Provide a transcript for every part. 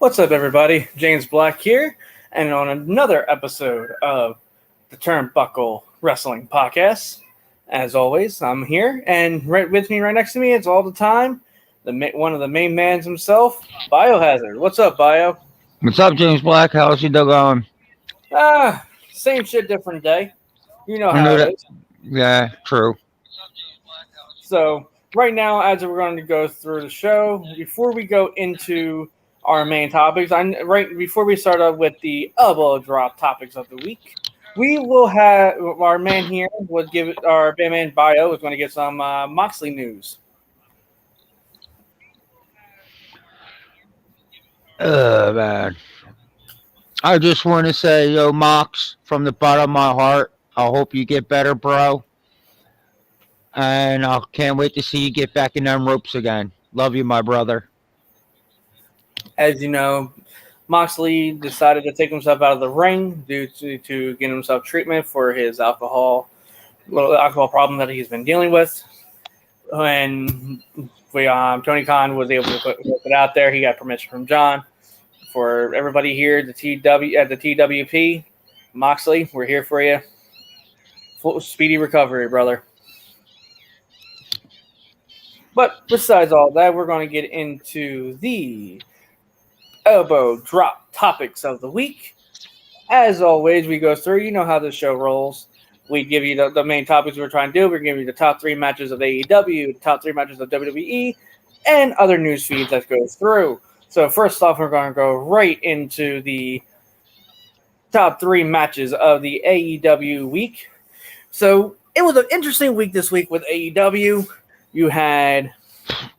What's up, everybody? James Black here, and on another episode of the Turnbuckle Wrestling Podcast. As always, I'm here, and right with me, right next to me, it's all the time, one of the main mans himself, Biohazard. What's up, Bio? What's up, James Black? How's your day going? Same shit, different day. You know I how knew it that. is. Yeah, true. So, right now, as we're going to go through the show, before we go into our main topics, right before we start off with the elbow drop topics of the week, we will have our man here will give our man Bio is going to get some Moxley news. Man. I just want to say, yo, Mox, from the bottom of my heart, I hope you get better, bro. And I can't wait to see you get back in them ropes again. Love you, my brother. As you know, Moxley decided to take himself out of the ring due to getting himself treatment for his alcohol problem that he's been dealing with. When Tony Khan was able to put it out there, he got permission from John. For everybody here at the TWP, Moxley, we're here for you. Full speedy recovery, brother. But besides all that, we're going to get into the elbow drop topics of the week. As always, we go through. You know how the show rolls. We give you the main topics we're trying to do. We're giving you the top 3 matches of AEW, the top 3 matches of WWE, and other news feeds that go through. So first off, we're going to go right into the top 3 matches of the AEW week. So it was an interesting week this week with AEW. You had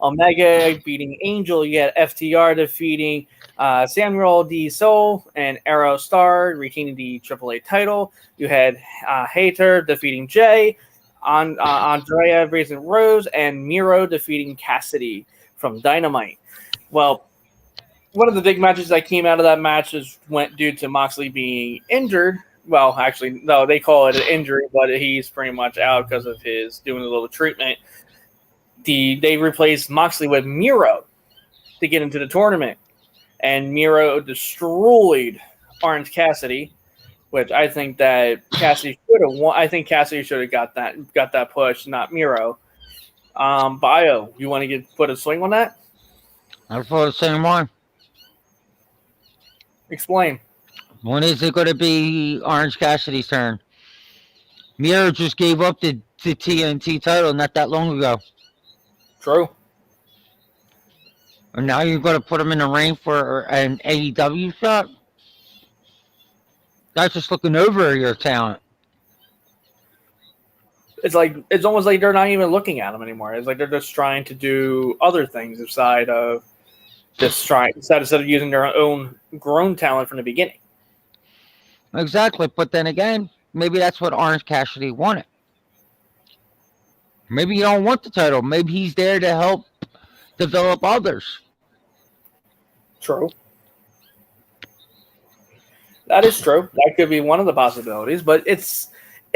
Omega beating Angel. You had FTR defeating Samuel D. Soul and Arrow Star retaining the AAA title. You had Hater defeating Jay, Andrea raising Rose, and Miro defeating Cassidy from Dynamite. Well, one of the big matches that came out of that match went due to Moxley being injured. Well, actually, no, they call it an injury, but he's pretty much out because of his doing a little treatment. They replaced Moxley with Miro to get into the tournament, and Miro destroyed Orange Cassidy, which I think that Cassidy should have won. I think Cassidy should have got that push, not Miro. Bio, you want to put a swing on that? I thought the same one. Explain. When is it going to be Orange Cassidy's turn? Miro just gave up the TNT title not that long ago. True. And now you're going to put him in the ring for an AEW shot? That's just looking over your talent. It's almost like they're not even looking at him anymore. It's like they're just trying to do other things instead of using their own grown talent from the beginning. Exactly, but then again, maybe that's what Orange Cassidy wanted. Maybe you don't want the title. Maybe he's there to help develop others. True. That is true. That could be one of the possibilities, but it's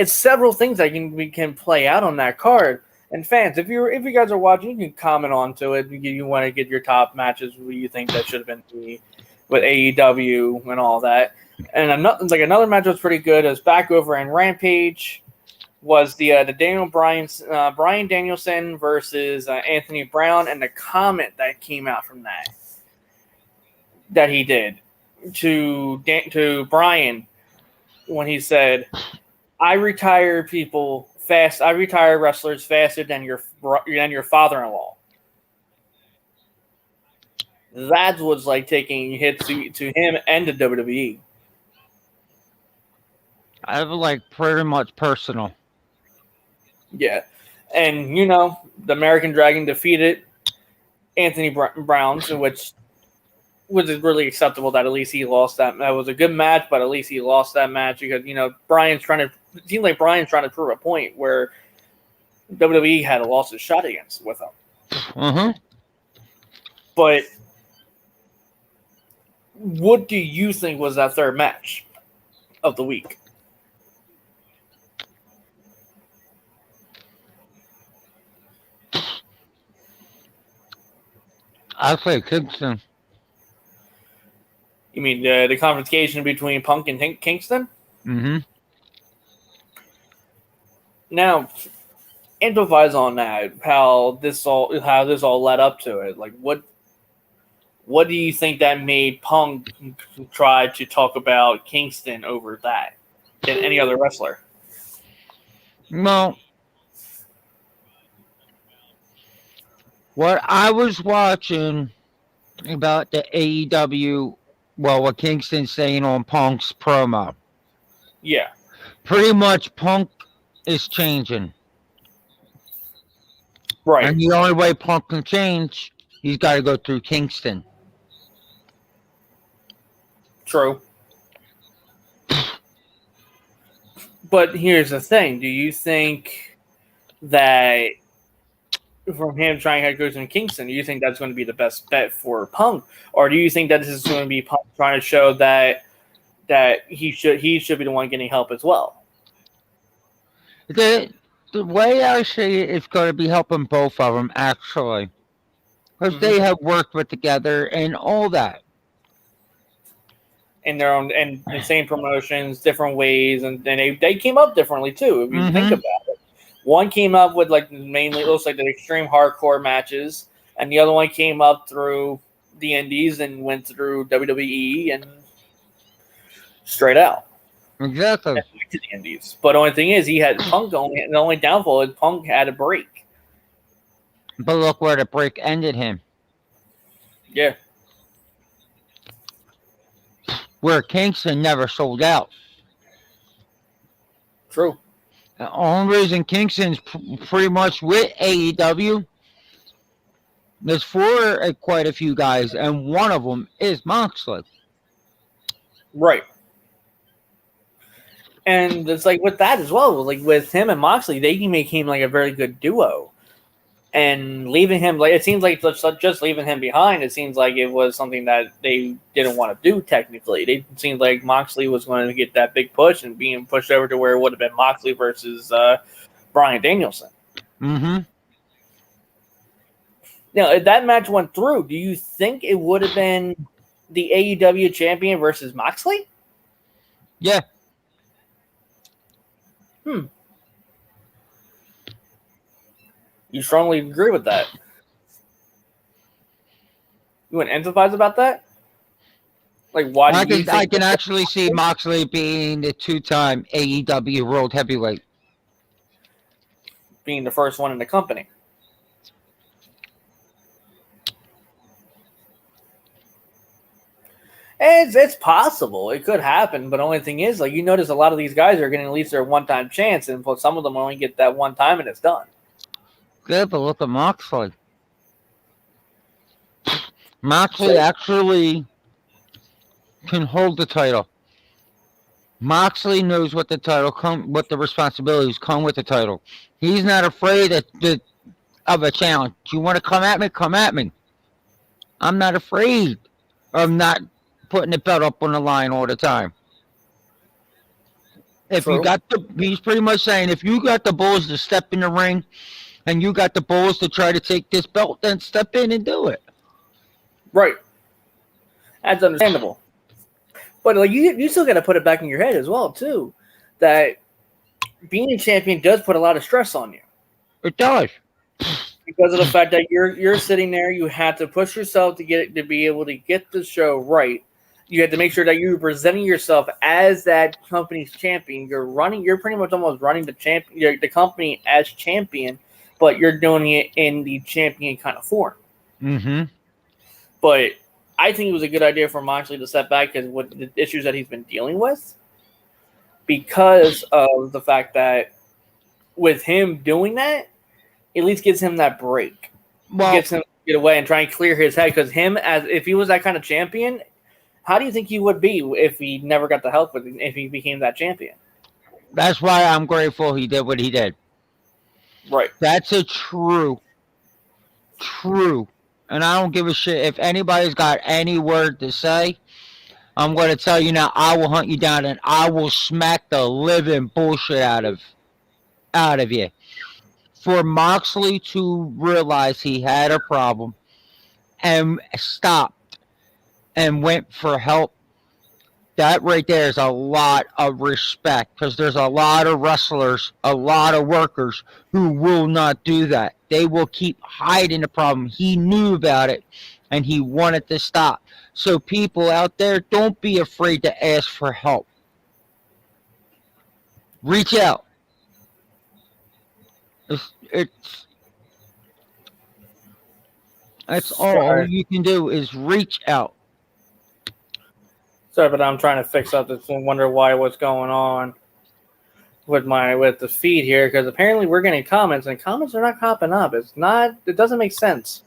several things that we can play out on that card. And fans, if you guys are watching, you can comment on to it. You want to get your top matches where you think that should have been with AEW and all that. And another match was pretty good. It was back over in Rampage. Was the Bryan Danielson versus Anthony Brown, and the comment that came out from that he did to Bryan when he said, "I retire people fast. I retire wrestlers faster than your father-in-law." That was like taking hits to him and the WWE. I have pretty much personal. Yeah, and the American Dragon defeated Anthony Brown, which was really acceptable. That at least he lost that. That was a good match, but at least he lost that match because it seemed like Brian's trying to prove a point where WWE had a lost shot against with him. Mm-hmm. But what do you think was that third match of the week? I say Kingston. You mean the confrontation between Punk and Kingston? Mm-hmm. Now, improvise on that. How this all led up to it. Like, what do you think that made Punk try to talk about Kingston over that than any other wrestler? Well, what I was watching about the AEW, well, what Kingston's saying on Punk's promo, Yeah, pretty much Punk is changing. right. And the only way Punk can change, he's got to go through Kingston. True. But here's the thing. Do you think that from him trying to go to Kingston, do you think that's going to be the best bet for Punk? Or do you think that this is going to be Punk trying to show that he should be the one getting help as well? The way I see it, it's going to be helping both of them, actually. Because they have worked with together and all that. In their own and the same promotions, different ways, and they came up differently too. If you think about it, one came up with like mainly looks like the extreme hardcore matches, and the other one came up through the Indies and went through WWE and straight out. Exactly. To the Indies, but the only thing is, he had Punk. The only downfall is Punk had a break. But look where the break ended him. Yeah. Where Kingston never sold out. True. The only reason Kingston's pretty much with AEW, there's quite a few guys, and one of them is Moxley. Right. And it's like with that as well, like with him and Moxley, they became like a very good duo. And leaving him, like it seems like just leaving him behind, it seems like it was something that they didn't want to do technically. It seemed like Moxley was going to get that big push and being pushed over to where it would have been Moxley versus Bryan Danielson. Mm-hmm. Now, if that match went through, do you think it would have been the AEW champion versus Moxley? Yeah. You strongly agree with that? You want to empathize about that? Like, why do you think I can actually see Moxley being the two-time AEW World Heavyweight. Being the first one in the company. It's possible. It could happen, but the only thing is, like, you notice a lot of these guys are getting at least their one-time chance, and some of them only get that one time and it's done. Good, but look at Moxley. Moxley actually can hold the title. Moxley knows what what the responsibilities come with the title. He's not afraid of a challenge. You want to come at me? Come at me. I'm not afraid of not putting the belt up on the line all the time. He's pretty much saying, if you got the balls to step in the ring and you got the balls to try to take this belt, then step in and do it. Right. That's understandable. But like you still got to put it back in your head as well, too, that being a champion does put a lot of stress on you. It does. Because of the fact that you're sitting there, you have to push yourself to be able to get the show right. You have to make sure that you're presenting yourself as that company's champion. You're pretty much almost running the company as champion, but you're doing it in the champion kind of form. Mm-hmm. But I think it was a good idea for Moxley to step back because with the issues that he's been dealing with, because of the fact that with him doing that, at least gives him that break. Well, gets him to get away and try and clear his head. Because if he was that kind of champion, how do you think he would be if he never got the help if he became that champion? That's why I'm grateful he did what he did. Right. That's a true. And I don't give a shit if anybody's got any word to say. I'm going to tell you now, I will hunt you down and I will smack the living bullshit out of you. For Moxley to realize he had a problem and stopped and went for help That right there is a lot of respect because there's a lot of wrestlers, a lot of workers who will not do that. They will keep hiding the problem. He knew about it and he wanted to stop. So people out there, don't be afraid to ask for help. Reach out. It's that's all Sorry. you can do is reach out. Sorry, but I'm trying to fix up this and wonder what's going on with the feed here, because apparently we're getting comments and comments are not popping up. It doesn't make sense.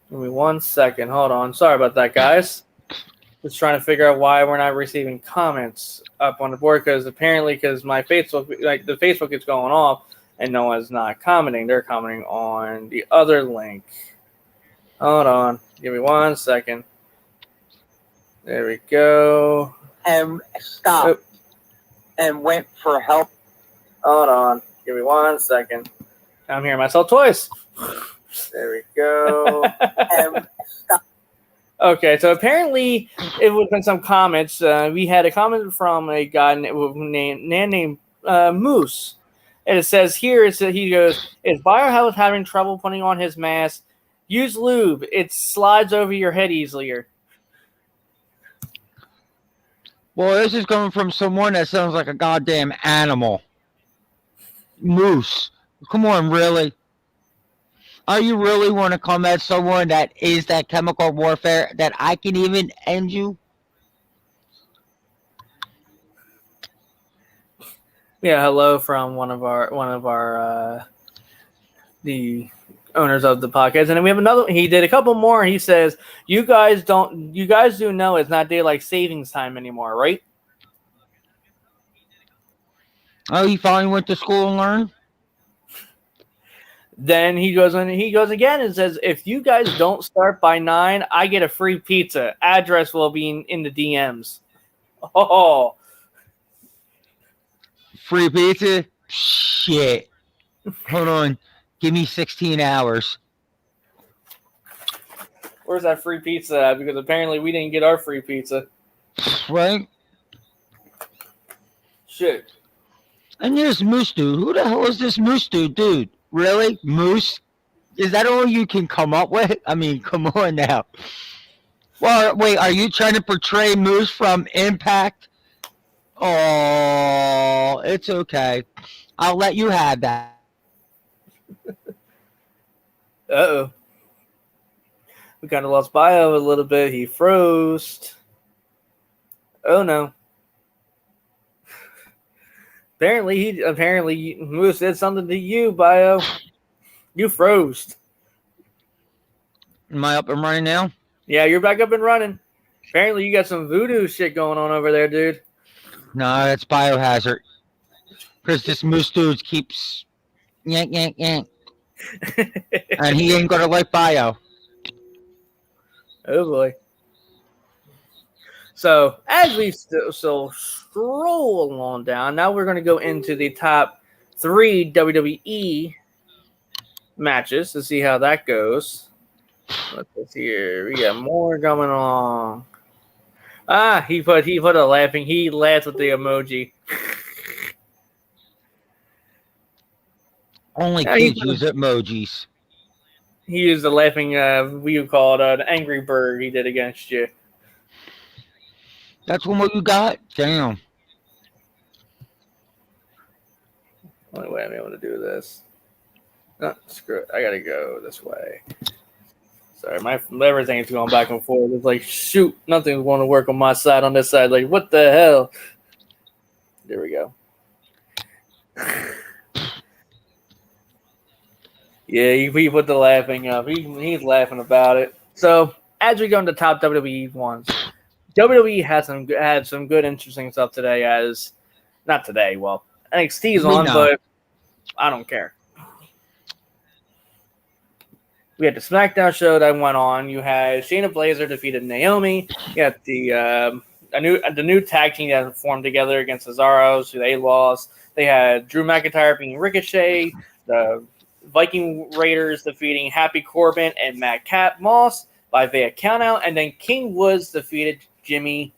Give me 1 second. Hold on. Sorry about that, guys. Just trying to figure out why we're not receiving comments up on the board, because my Facebook, the Facebook is going off and no one's not commenting. They're commenting on the other link. Hold on. Give me 1 second. There we go. And stopped and went for help. Hold on. Give me 1 second. I'm hearing myself twice. There we go. And stopped. Okay, so apparently it would have been some comments. We had a comment from a guy named Moose. And it says here, he goes, "Is Biohouse having trouble putting on his mask? Use lube. It slides over your head easier." Well, this is coming from someone that sounds like a goddamn animal. Moose. Come on, really? Are you really want to come at someone that is that chemical warfare that I can even end you? Yeah, hello from one of our the owners of the podcast, and then we have another. He did a couple more. He says, you guys do know it's not daylight savings time anymore, right?" Oh, you finally went to school and learned? Then he goes again and says, "If you guys don't start by 9, I get a free pizza. Address will be in the DMs." Oh, Free pizza? Shit. Hold on. Give me 16 hours. where's that free pizza at? Because apparently we didn't get our free pizza. Right? Shit. And there's Moose Dude. Who the hell is this Moose Dude? Really? Moose? Is that all you can come up with? I mean, come on now. Well, wait, are you trying to portray Moose from Impact? Oh, it's okay. I'll let you have that. Uh-oh. We kind of lost Bio a little bit. He froze. Oh, no. Apparently, Moose did something to you, Bio. You froze. Am I up and running now? Yeah, you're back up and running. Apparently, you got some voodoo shit going on over there, dude. No, that's Biohazard. Because this Moose Dude keeps yank, yank, yank. And he ain't going to like Bio. Oh, boy. So, as we still stroll along down, now we're going to go into the top 3 WWE matches to see how that goes. Let's see here. We got more coming along. He put a laughing. He laughed with the emoji. Only kids use emojis. He used the laughing, we call it an angry bird he did against you. That's what you got? Damn. Only way I'm able to do this. Oh, screw it. I gotta go this way. Sorry, everything's going back and forth. It's like, shoot, nothing's going to work on my side, on this side. Like, what the hell? There we go. Yeah, he put the laughing up. He's laughing about it. So, as we go into top WWE ones, WWE had some good, interesting stuff today. Not today. Well, NXT's on, but I don't care. We had the SmackDown show that went on. You had Shayna Baszler defeated Naomi. You had the new tag team that formed together against Cesaros, who they lost. They had Drew McIntyre beating Ricochet. The Viking Raiders defeating Happy Corbin and Madcap Moss by via countout, and then King Woods defeated Jimmy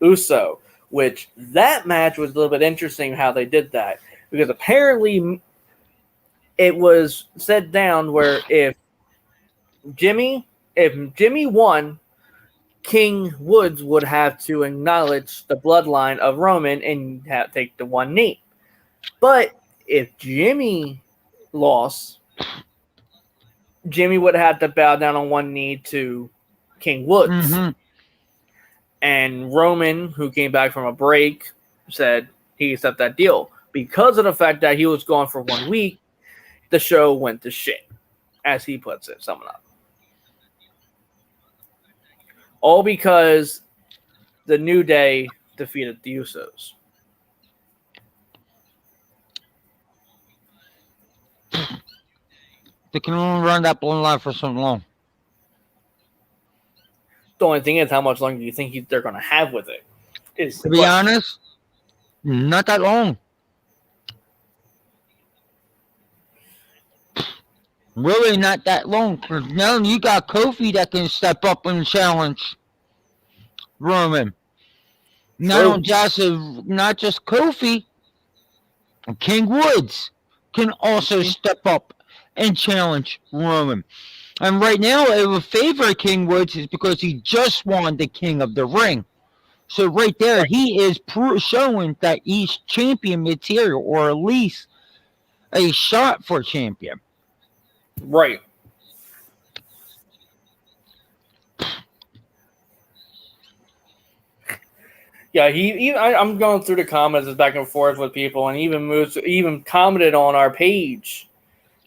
Uso, which that match was a little bit interesting how they did that, because apparently it was set down where if Jimmy won, King Woods would have to acknowledge the bloodline of Roman and take the one knee. But if Jimmy lost, Jimmy would have to bow down on one knee to King Woods. Mm-hmm. And Roman, who came back from a break, said he accepted that deal. Because of the fact that he was gone for 1 week, the show went to shit, as he puts it, summing up. All because the New Day defeated the Usos. They can only run that bloodline for so long. The only thing is, how much longer do you think they're going to have with it? To be honest, not that long. Really not that long. Because now you got Kofi that can step up and challenge Roman. Not just Kofi, King Woods can also step up and challenge Roman. And right now, it would favor King Woods is because he just won the King of the Ring. So right there, he is showing that he's champion material, or at least a shot for champion. Right. Yeah, I'm going through the comments back and forth with people, and even commented on our page.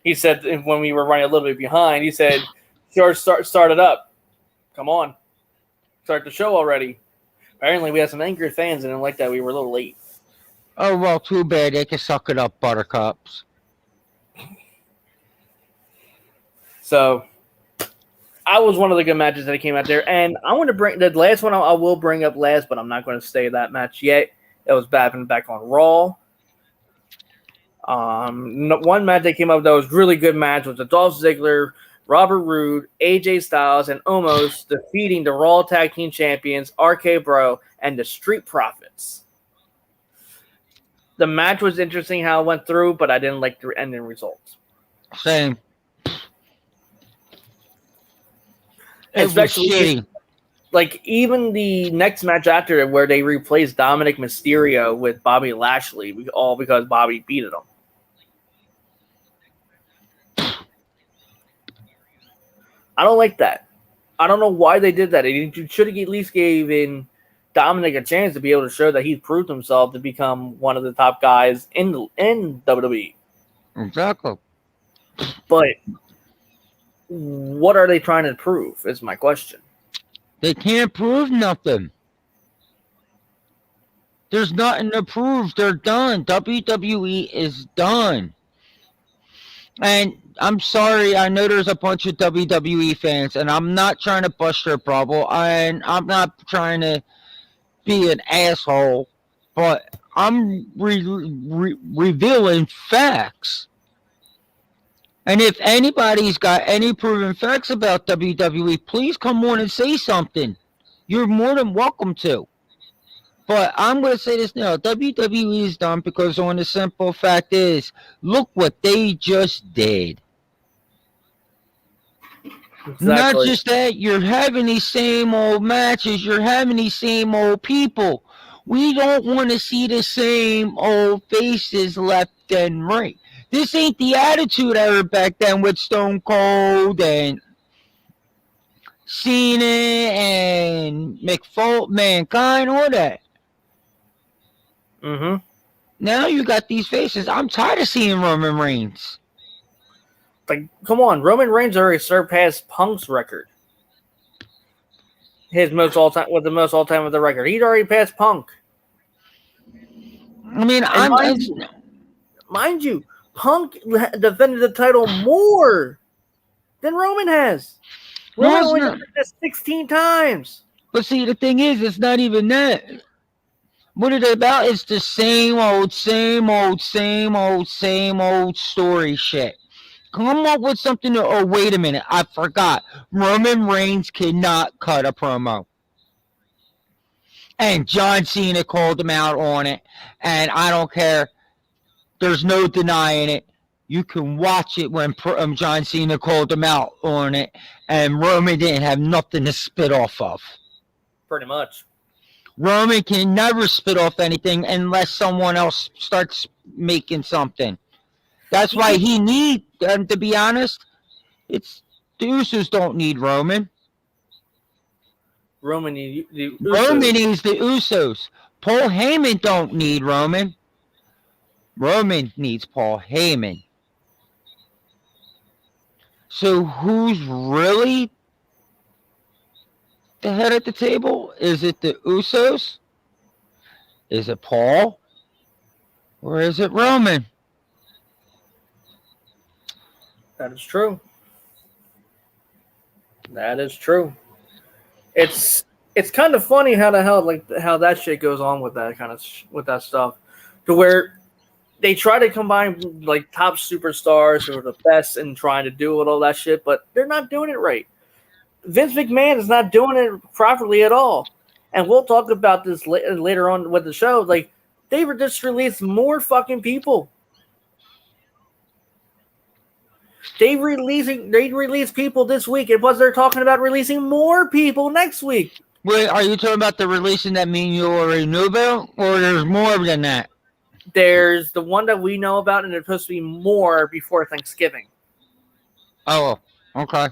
He said when we were running a little bit behind, he said, start it up. Come on. Start the show already. Apparently, we had some angry fans and didn't like that we were a little late. Oh, well, too bad. They can suck it up, buttercups. So, I was one of the good matches that came out there. And I want to bring the last one I will bring up last, but I'm not going to say that match yet. It was back on Raw. One match that came up that was really good match was the Dolph Ziggler, Robert Roode, AJ Styles, and Omos defeating the Raw Tag Team Champions, RK Bro, and the Street Profits. The match was interesting how it went through, but I didn't like the ending results. Same. Especially, like, even the next match after it, where they replaced Dominic Mysterio with Bobby Lashley, all because Bobby beat him. I don't like that. I don't know why they did that. You should have at least given Dominic a chance to be able to show that he's proved himself to become one of the top guys in WWE. Exactly. But what are they trying to prove is my question. They can't prove nothing. There's nothing to prove. They're done. WWE is done. And I'm sorry, I know there's a bunch of WWE fans, and I'm not trying to bust their bubble, and I'm not trying to be an asshole, but I'm revealing facts. And if anybody's got any proven facts about WWE, please come on and say something. You're more than welcome to. But I'm going to say this now. WWE is done because on the simple fact is, look what they just did. Exactly. Not just that, you're having these same old matches. You're having these same old people. We don't want to see the same old faces left and right. This ain't the Attitude Era back then with Stone Cold and Cena and Mankind, all that. Mm-hmm. Now you got these faces. I'm tired of seeing Roman Reigns. Like, come on, Roman Reigns already surpassed Punk's record. His most all-time with the record. He'd already passed Punk. I mean, mind you, Punk defended the title more than Roman has. Roman only defended it 16 times. But see, the thing is, it's not even that. What it about is the same old story shit. Come up with something. Oh, wait a minute. I forgot. Roman Reigns cannot cut a promo. And John Cena called him out on it. And I don't care. There's no denying it. You can watch it when John Cena called him out on it. And Roman didn't have nothing to spit off of. Pretty much. Roman can never spit off anything unless someone else starts making something. That's why he needs, to be honest, it's the Usos don't need Roman. Roman needs the Usos. Roman needs the Usos. Paul Heyman don't need Roman. Roman needs Paul Heyman. So who's really the head at the table? Is it the Usos? Is it Paul? Or is it Roman? That is true. That is true. It's kind of funny how the hell how that shit goes on with that kind of with that stuff, to where they try to combine like top superstars who are the best and trying to do all that shit, but they're not doing it right. Vince McMahon is not doing it properly at all, and we'll talk about this later on with the show. Like they were just released more fucking people. They released people this week. It was they're talking about releasing more people next week. Wait, are you talking about the releasing that you already knew about, or there's more than that? There's the one that we know about, and there's supposed to be more before Thanksgiving. Oh, okay.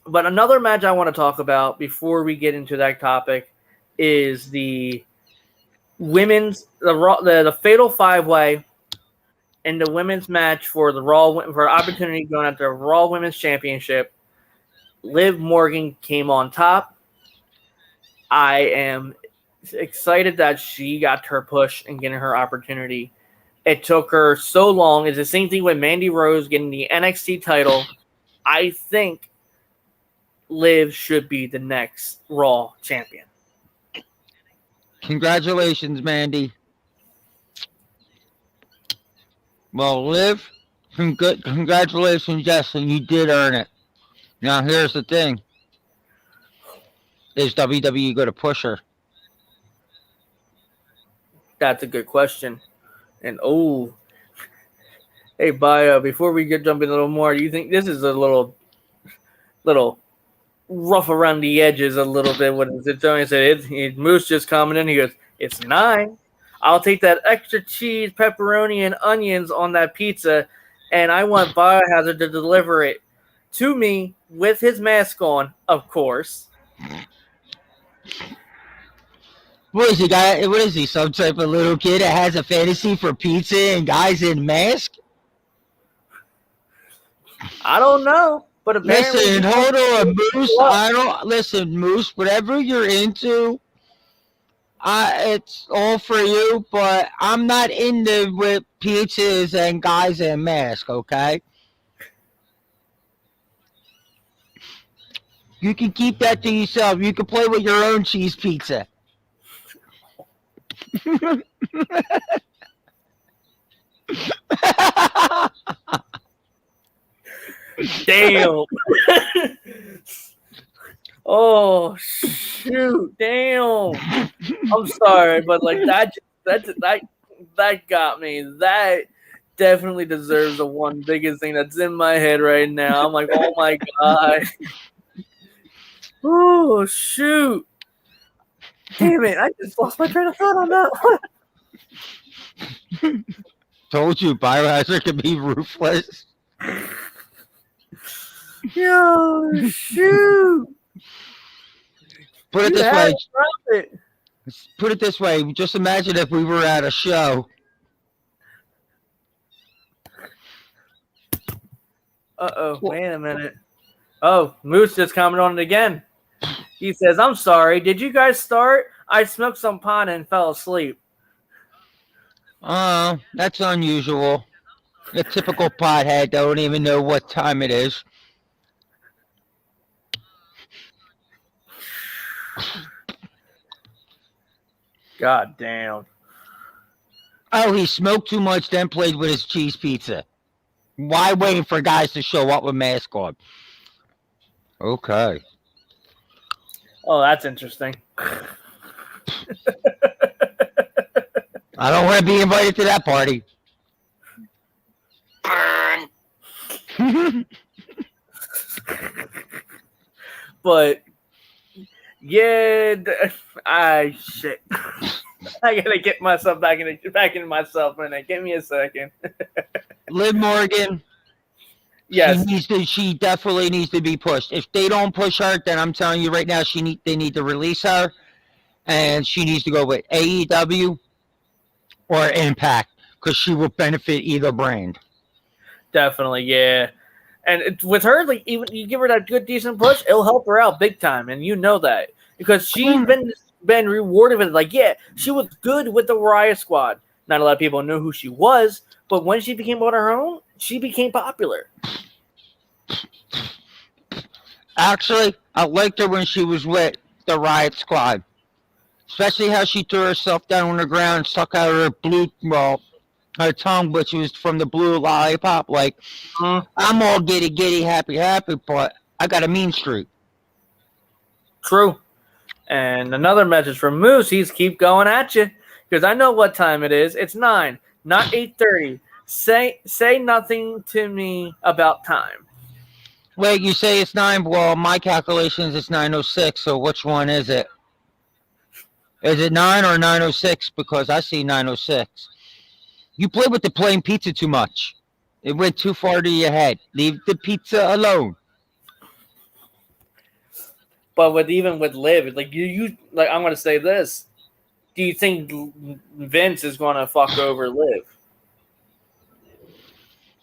But another match I want to talk about before we get into that topic is the women's the Fatal 5-Way. In the women's match for the opportunity going after the Raw Women's Championship, Liv Morgan came on top. I am excited that she got her push and getting her opportunity. It took her so long. It's the same thing with Mandy Rose getting the NXT title. I think Liv should be the next Raw champion. Congratulations, Mandy. Well, Liv, congratulations, Justin. You did earn it. Now, here's the thing. Is WWE going to push her? That's a good question. And, hey, before we jump in a little more, do you think this is a little rough around the edges a little bit? What is it? Tony said, Moose just commented. He goes, it's 9. I'll take that extra cheese, pepperoni, and onions on that pizza, and I want Biohazard to deliver it to me with his mask on, of course. What is he, guy? What is he, some type of little kid that has a fantasy for pizza and guys in masks? I don't know, but apparently... Listen, hold on, Moose. Listen, Moose, whatever you're into... it's all for you, but I'm not into with pizzas and guys in masks, okay? You can keep that to yourself. You can play with your own cheese pizza. Damn. Oh shoot! Damn. I'm sorry, but like that got me. That definitely deserves the one biggest thing that's in my head right now. I'm like, oh my god. Oh shoot! Damn it! I just lost my train of thought on that one. Told you, Biohazard can be ruthless. Yo, shoot! Put it this way. Put it this way. Just imagine if we were at a show. Wait a minute. Oh, Moose just commented on it again. He says, I'm sorry. Did you guys start? I smoked some pot and fell asleep. That's unusual. A typical pothead don't even know what time it is. God damn. Oh, he smoked too much, then played with his cheese pizza. Why waiting for guys to show up with masks on? Okay. Oh, that's interesting. I don't want to be invited to that party. Burn. But yeah, shit. I gotta get myself back in myself, and give me a second. Liv Morgan. Yes, She definitely needs to be pushed. If they don't push her, then I'm telling you right now, they need to release her, and she needs to go with AEW or Impact because she will benefit either brand. definitely, yeah. And with her, like, even you give her that good, decent push, it'll help her out big time, and you know that because she's been rewarded with it. Like, yeah, she was good with the Riot Squad. Not a lot of people knew who she was, but when she became on her own, she became popular. Actually, I liked her when she was with the Riot Squad, especially how she threw herself down on the ground and stuck out her her tongue, which was from the blue lollipop. Like, I'm all giddy, happy, but I got a mean streak. True. And another message from Moose, he's keep going at you. Because I know what time it is. It's 9, not 8:30. Say nothing to me about time. Wait, you say it's 9? Well, my calculations, it's 9:06, so which one is it? Is it 9 or 9:06? Because I see 9:06. You play with the plain pizza too much. It went too far to your head. Leave the pizza alone. But even with Liv, like you like I'm gonna say this. Do you think Vince is gonna fuck over Liv?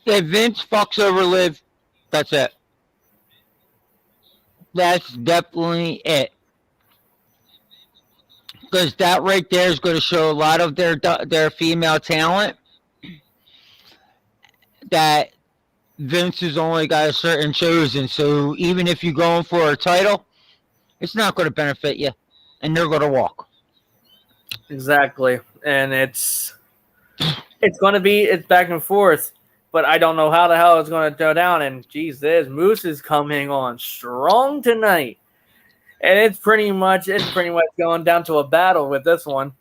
If Vince fucks over Liv, that's it. That's definitely it. Because that right there is going to show a lot of their female talent that Vince has only got a certain chosen. So even if you're going for a title, it's not going to benefit you, and they're going to walk. Exactly, and it's back and forth, but I don't know how the hell it's going to go down. And geez, this Moose is coming on strong tonight, and it's pretty much going down to a battle with this one.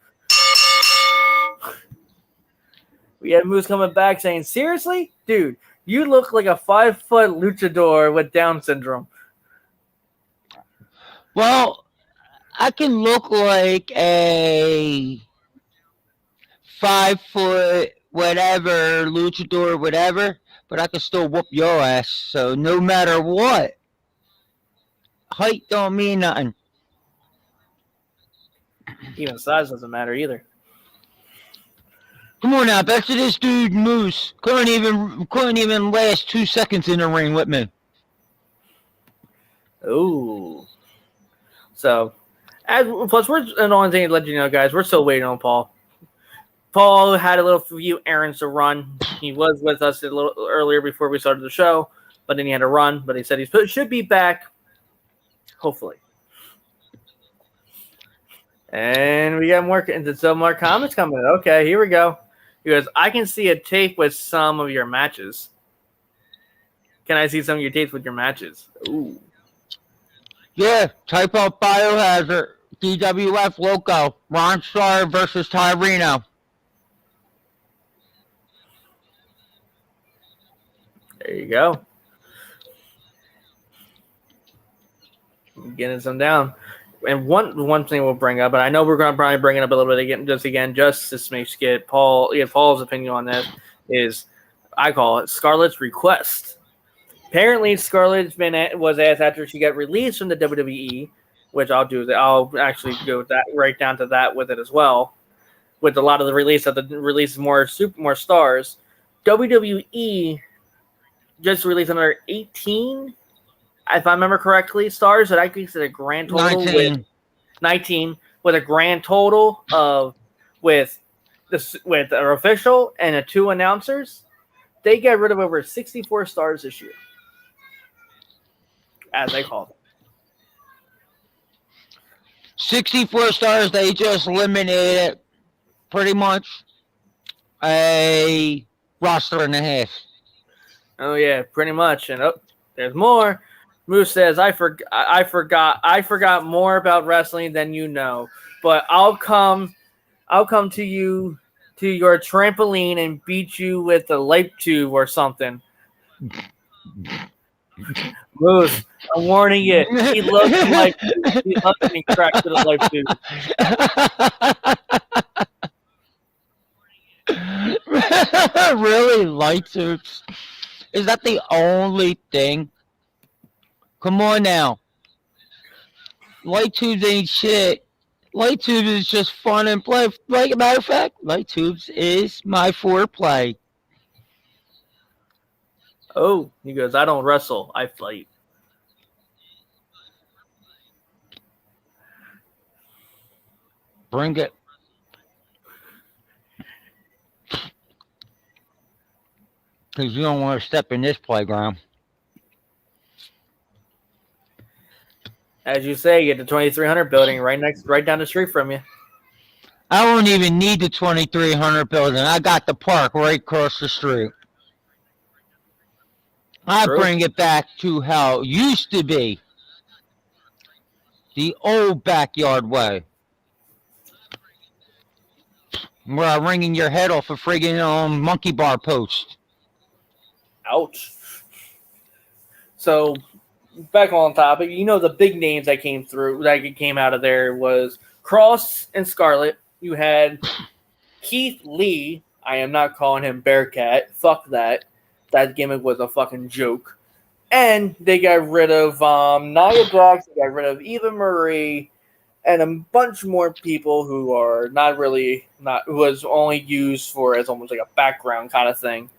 We had Moose coming back saying, "Seriously, dude, you look like a 5-foot luchador with Down syndrome." Well, I can look like a 5-foot whatever, luchador, whatever, but I can still whoop your ass. So no matter what, height don't mean nothing. Even size doesn't matter either. Come on now, back to this dude Moose. Couldn't even last 2 seconds in the ring with me. Ooh. So, plus we're the only thing to let you know, guys, we're still waiting on Paul. Paul had a little few errands to run. He was with us a little earlier before we started the show, but then he had to run. But he said he should be back, hopefully. And we got some more comments coming in. Okay, here we go. He goes, I can see a tape with some of your matches. Can I see some of your tapes with your matches? Ooh. Yeah, type up Biohazard, DWF logo, Ron Starr versus Tyreno. There you go. I'm getting some down. And one thing we'll bring up, but I know we're going to probably bring it up a little bit again, just to get Paul's opinion on this, is I call it Scarlett's request. Apparently, Scarlett was asked after she got released from the WWE, which I'll do. I'll actually go with that right down to that with it as well. With a lot of the release more stars, WWE just released another 18, if I remember correctly, stars. That I think is a grand total 19 with a grand total of with an official and 2 announcers. They got rid of over 64 stars this year, as they call them. 64 stars, they just eliminated pretty much a roster and a half. Oh yeah, pretty much. And there's more. Moose says, I forgot more about wrestling than you know. But I'll come to you to your trampoline and beat you with a light tube or something. Moose, I'm warning you. He loves some light tube. He loves getting cracked with a light tube. Really, light tubes? Is that the only thing? Come on now. Light tubes ain't shit. Light tubes is just fun and play. Like a matter of fact, light tubes is my foreplay. Oh, he goes, I don't wrestle, I fight. Bring it. Because you don't want to step in this playground. As you say, you get the 2300 building right down the street from you. I don't even need the 2300 building. I got the park right across the street. I bring it back to how it used to be. The old backyard way. Where I'm ringing your head off a friggin' monkey bar post. Ouch. So, back on topic, the big names that came out of there was Cross and Scarlett. You had Keith Lee. I am not calling him Bearcat. Fuck that. That gimmick was a fucking joke. And they got rid of Nia Jax. They got rid of Eva Marie. And a bunch more people who are who was only used for as almost like a background kind of thing.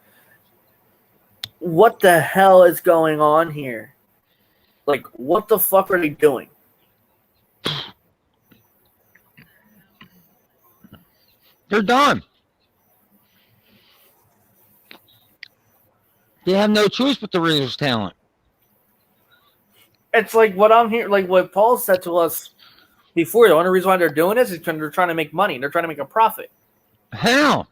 What the hell is going on here? Like, what the fuck are they doing? They're done. They have no choice but to release talent. It's like what I'm here, like what Paul said to us before. The only reason why they're doing this is because they're trying to make money. They're trying to make a profit. How?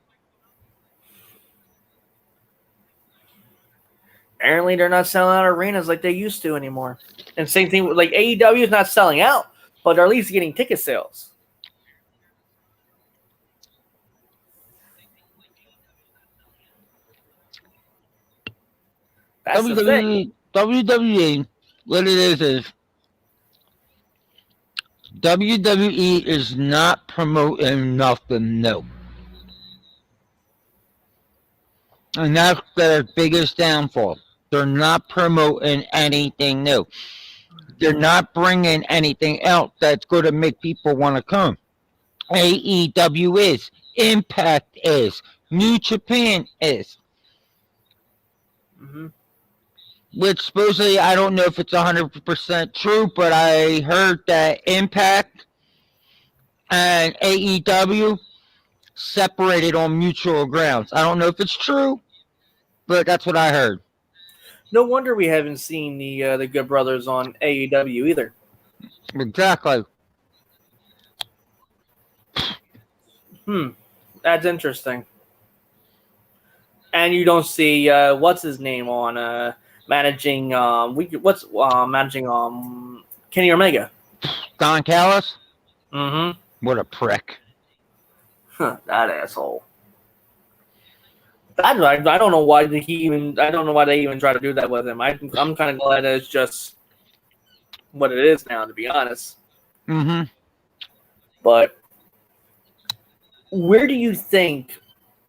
Apparently, they're not selling out arenas like they used to anymore. And same thing with like AEW is not selling out, but they're at least getting ticket sales. That's the thing. WWE, what it is WWE is not promoting nothing new. And that's their biggest downfall. They're not promoting anything new. They're not bringing anything else that's going to make people want to come. AEW is. Impact is. New Japan is. Mm-hmm. Which supposedly, I don't know if it's 100% true, but I heard that Impact and AEW separated on mutual grounds. I don't know if it's true, but that's what I heard. No wonder we haven't seen the Good Brothers on AEW either. Exactly. That's interesting. And you don't see what's his name on managing managing Kenny Omega. Don Callis? Mm-hmm. What a prick. That asshole. I don't know why they even try to do that with him. I'm kind of glad that it's just what it is now, to be honest. Mm-hmm. But where do you think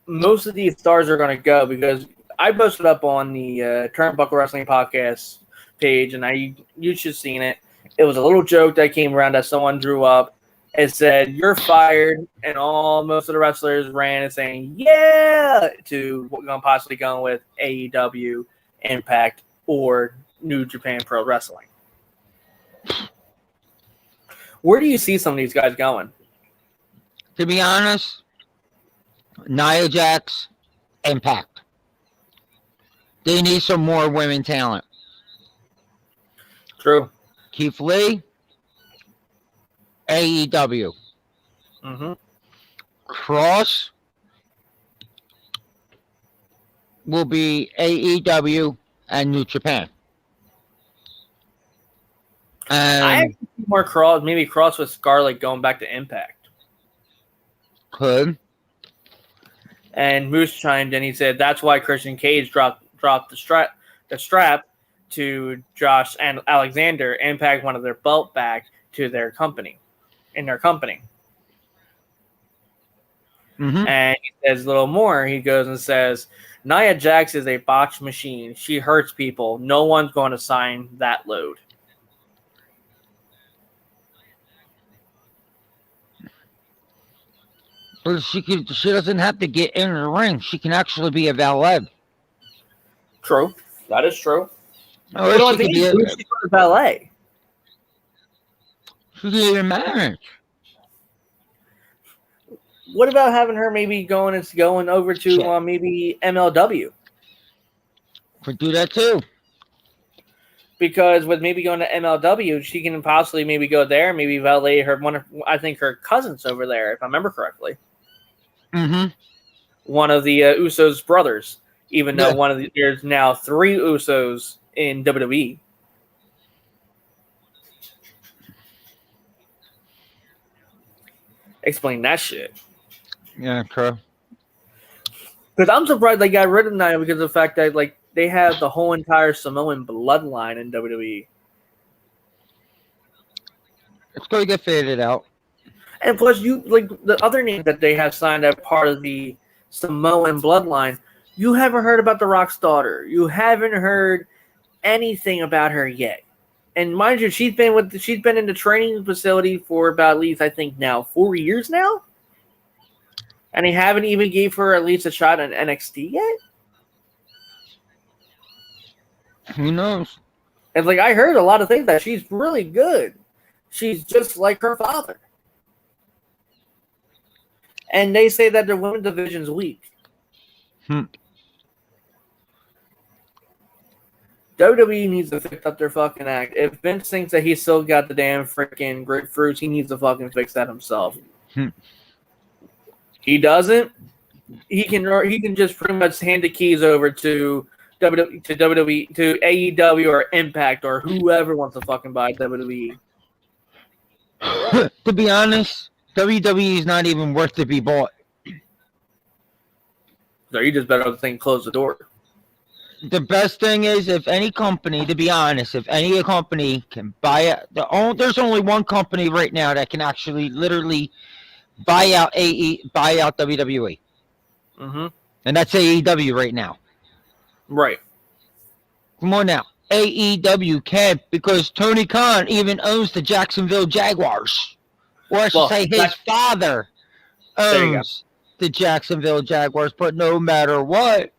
most of these stars are going to go? Because I posted up on the Turnbuckle Wrestling Podcast page, and you should have seen it. It was a little joke that came around that someone drew up. It said, "You're fired," and most of the wrestlers ran and saying, "Yeah," to possibly going with AEW, Impact, or New Japan Pro Wrestling. Where do you see some of these guys going? To be honest, Nia Jax, Impact. They need some more women talent. True. Keith Lee, AEW. Mm-hmm. Cross, will be AEW and New Japan. I actually see more cross with Scarlett going back to Impact. Could. And Moose chimed in. He said that's why Christian Cage dropped the strap to Josh and Alexander. Impact wanted their belt back to their company. Mm-hmm. And he says a little more. He goes and says, Nia Jax is a botch machine. She hurts people. No one's going to sign that load. But she doesn't have to get in the ring. She can actually be a valet. True. That is true. Or But she could be she's a valet. She can even manage. What about having her maybe going over to maybe MLW? Could do that too. Because with maybe going to MLW, she can possibly maybe go there, maybe valet her cousins over there, if I remember correctly. Mm-hmm. One of the Usos brothers, even though there's now 3 Usos in WWE. Explain that shit. Yeah, true. Because I'm surprised they got rid of Nia because of the fact that they have the whole entire Samoan bloodline in WWE. It's going to get faded out. And plus, the other name that they have signed as part of the Samoan bloodline, you haven't heard about The Rock's daughter. You haven't heard anything about her yet. And mind you, she's been in the training facility for about at least, I think now 4 years now. And they haven't even gave her at least a shot at NXT yet. Who knows? And I heard a lot of things that she's really good. She's just like her father. And they say that the women's division's weak. WWE needs to fix up their fucking act. If Vince thinks that he's still got the damn freaking grapefruits, he needs to fucking fix that himself. He doesn't. He can just pretty much hand the keys over to WWE, to AEW or Impact or whoever wants to fucking buy WWE. To be honest, WWE is not even worth to be bought. So you just better think close the door. The best thing is, if any company, to be honest, if any company can buy it, there's only one company right now that can actually literally buy out WWE. Mm-hmm. And that's AEW right now. Right. Come on now. AEW can't, because Tony Khan even owns the Jacksonville Jaguars. Or I should say his father owns the Jacksonville Jaguars, but no matter what.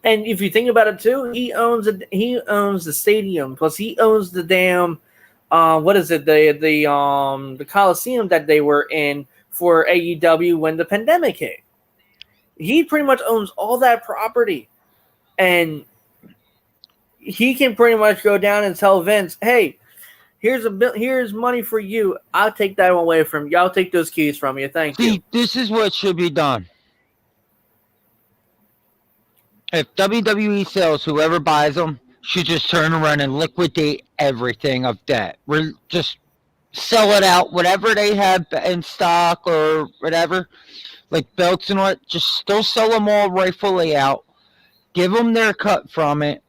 And if you think about it too, he owns the stadium, plus he owns the damn the Coliseum that they were in for AEW when the pandemic hit. He pretty much owns all that property. And he can pretty much go down and tell Vince, hey, here's money for you. I'll take that away from you. I'll take those keys from you. Thank you. This is what should be done. If WWE sells, whoever buys them should just turn around and liquidate everything of that. We're just sell it out, whatever they have in stock or whatever, like belts and all, just still sell them all rightfully out. Give them their cut from it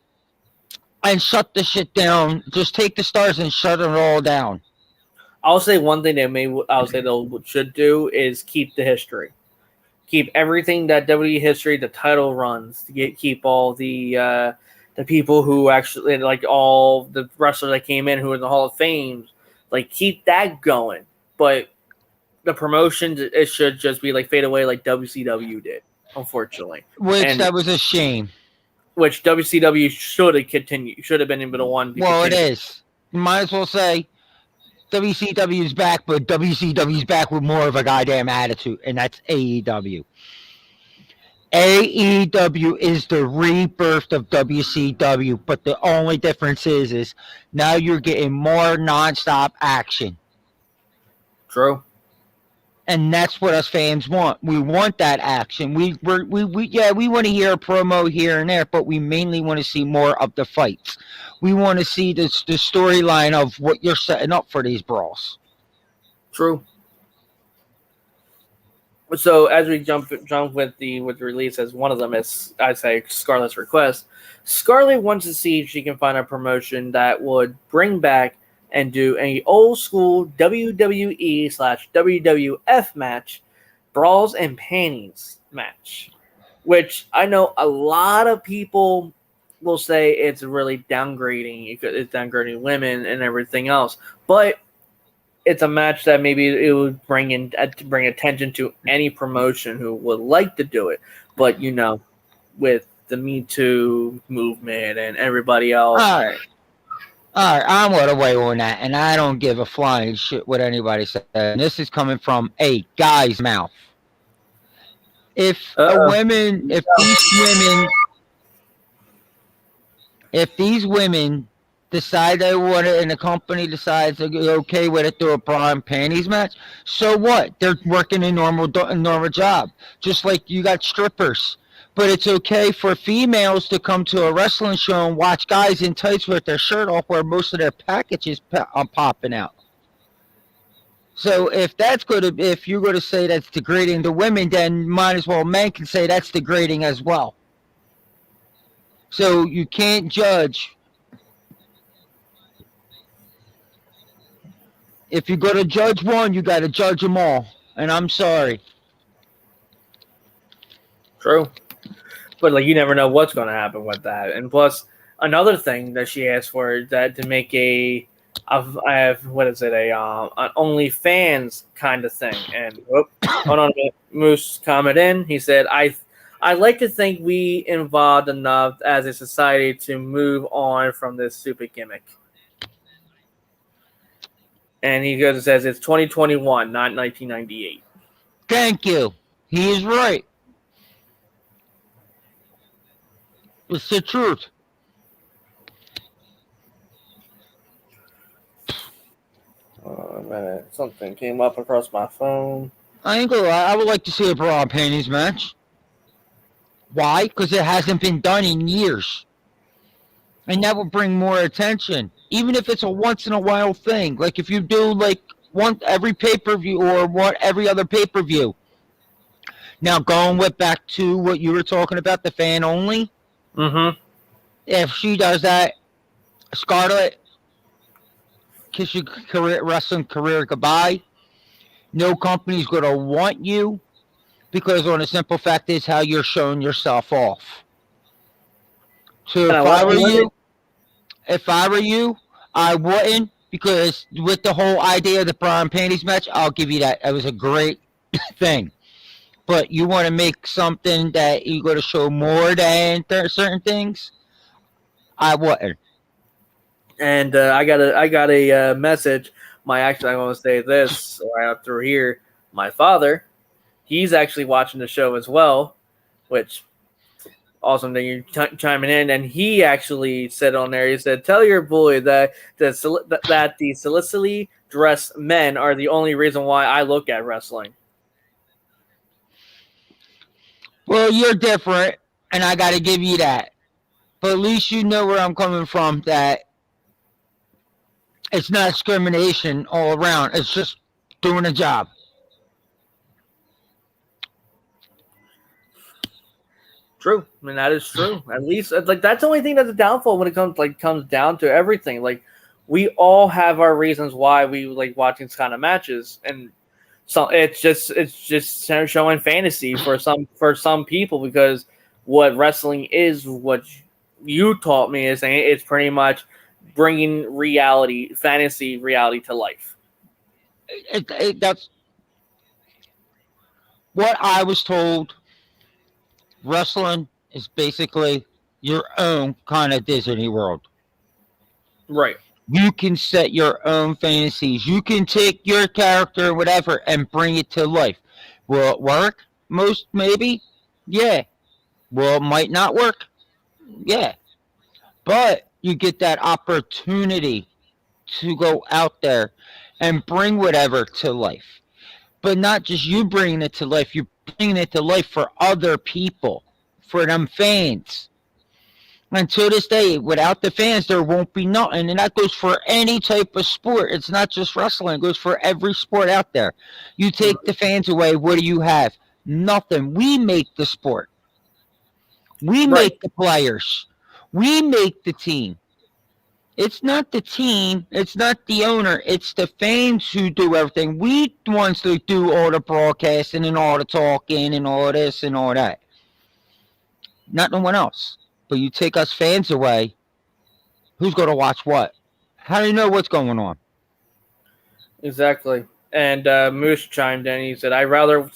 and shut the shit down. Just take the stars and shut it all down. I'll say one thing they should do is keep the history. Keep everything that WWE history, the title runs, keep all the people who actually, like all the wrestlers that came in who were in the Hall of Fame, like keep that going. But the promotions, it should just be like fade away like WCW did, unfortunately. That was a shame. Which WCW should have continued, should have been able to one. Well, it is. You might as well say WCW's back, but WCW's back with more of a goddamn attitude, and that's AEW. AEW is the rebirth of WCW, but the only difference is now you're getting more nonstop action. True. And that's what us fans want. We want that action. We want to hear a promo here and there, but we mainly want to see more of the fights. We want to see the storyline of what you're setting up for these brawls. True. So as we jump with the release, as one of them is, I say, Scarlett's request. Scarlett wants to see if she can find a promotion that would bring back and do an old school WWE/WWF match, brawls and panties match, which I know a lot of people will say it's really downgrading. It's downgrading women and everything else, but it's a match that maybe it would bring attention to any promotion who would like to do it. But with the Me Too movement and everybody else. All right, I'm what away on that, and I don't give a flying shit what anybody says. And this is coming from a guy's mouth. If these women decide they want it, and the company decides they're okay with it through a bra and panties match, so what? They're working a normal job, just like you got strippers. But it's okay for females to come to a wrestling show and watch guys in tights with their shirt off where most of their packages are popping out. So if you're going to say that's degrading to women, then might as well men can say that's degrading as well. So you can't judge. If you're going to judge one, you got to judge them all. And I'm sorry. True. But you never know what's going to happen with that. And plus, another thing that she asked for is that to make an OnlyFans kind of thing. And hold on a minute, Moose comment in. He said, I like to think we involved enough as a society to move on from this stupid gimmick. And he goes and says it's 2021, not 1998. Thank you. He is right. It's the truth. A minute. Something came up across my phone. I ain't gonna lie. I would like to see a bra and panties match. Why? Because it hasn't been done in years. And that would bring more attention. Even if it's a once in a while thing. Like if you do every pay-per-view or every other pay-per-view. Now going back to what you were talking about, the fan only. Mm-hmm. If she does that, Scarlett, kiss your wrestling career goodbye. No company's going to want you because on the simple fact is how you're showing yourself off. So if I were you, I wouldn't, because with the whole idea of the bra and panties match, I'll give you that. It was a great thing. But you want to make something that you're going to show more than certain things, I wouldn't. And I got a message. I want to say this right up through here. My father, he's actually watching the show as well, which awesome that you're chiming in. And he actually said on there, he said, "Tell your boy that the solicitly dressed men are the only reason why I look at wrestling." Well, you're different, and I got to give you that. But at least you know where I'm coming from, that it's not discrimination all around. It's just doing a job. True. I mean, that is true. At least, that's the only thing that's a downfall when it comes down to everything. We all have our reasons why we like watching this kind of matches, and so it's just showing fantasy for some people, because what wrestling is, what you taught me, is saying it's pretty much bringing fantasy reality to life. That's what I was told. Wrestling is basically your own kind of Disney World. Right. You can set your own fantasies. You can take your character, whatever, and bring it to life. Will it work? Maybe. Yeah. Well, it might not work. Yeah. But you get that opportunity to go out there and bring whatever to life. but not just you bringing it to life. You're bringing it to life for other people, for them fans. Until this day, without the fans, there won't be nothing. And that goes for any type of sport. It's not just wrestling. It goes for every sport out there. You take the fans away, what do you have? Nothing. We make the sport. We make the players. We make the team. It's not the team. It's not the owner. It's the fans who do everything. We the ones that do all the broadcasting and all the talking and all this and all that. Not no one else. But you take us fans away, who's going to watch what? How do you know what's going on? Exactly. And Moose chimed in. He said, "I rather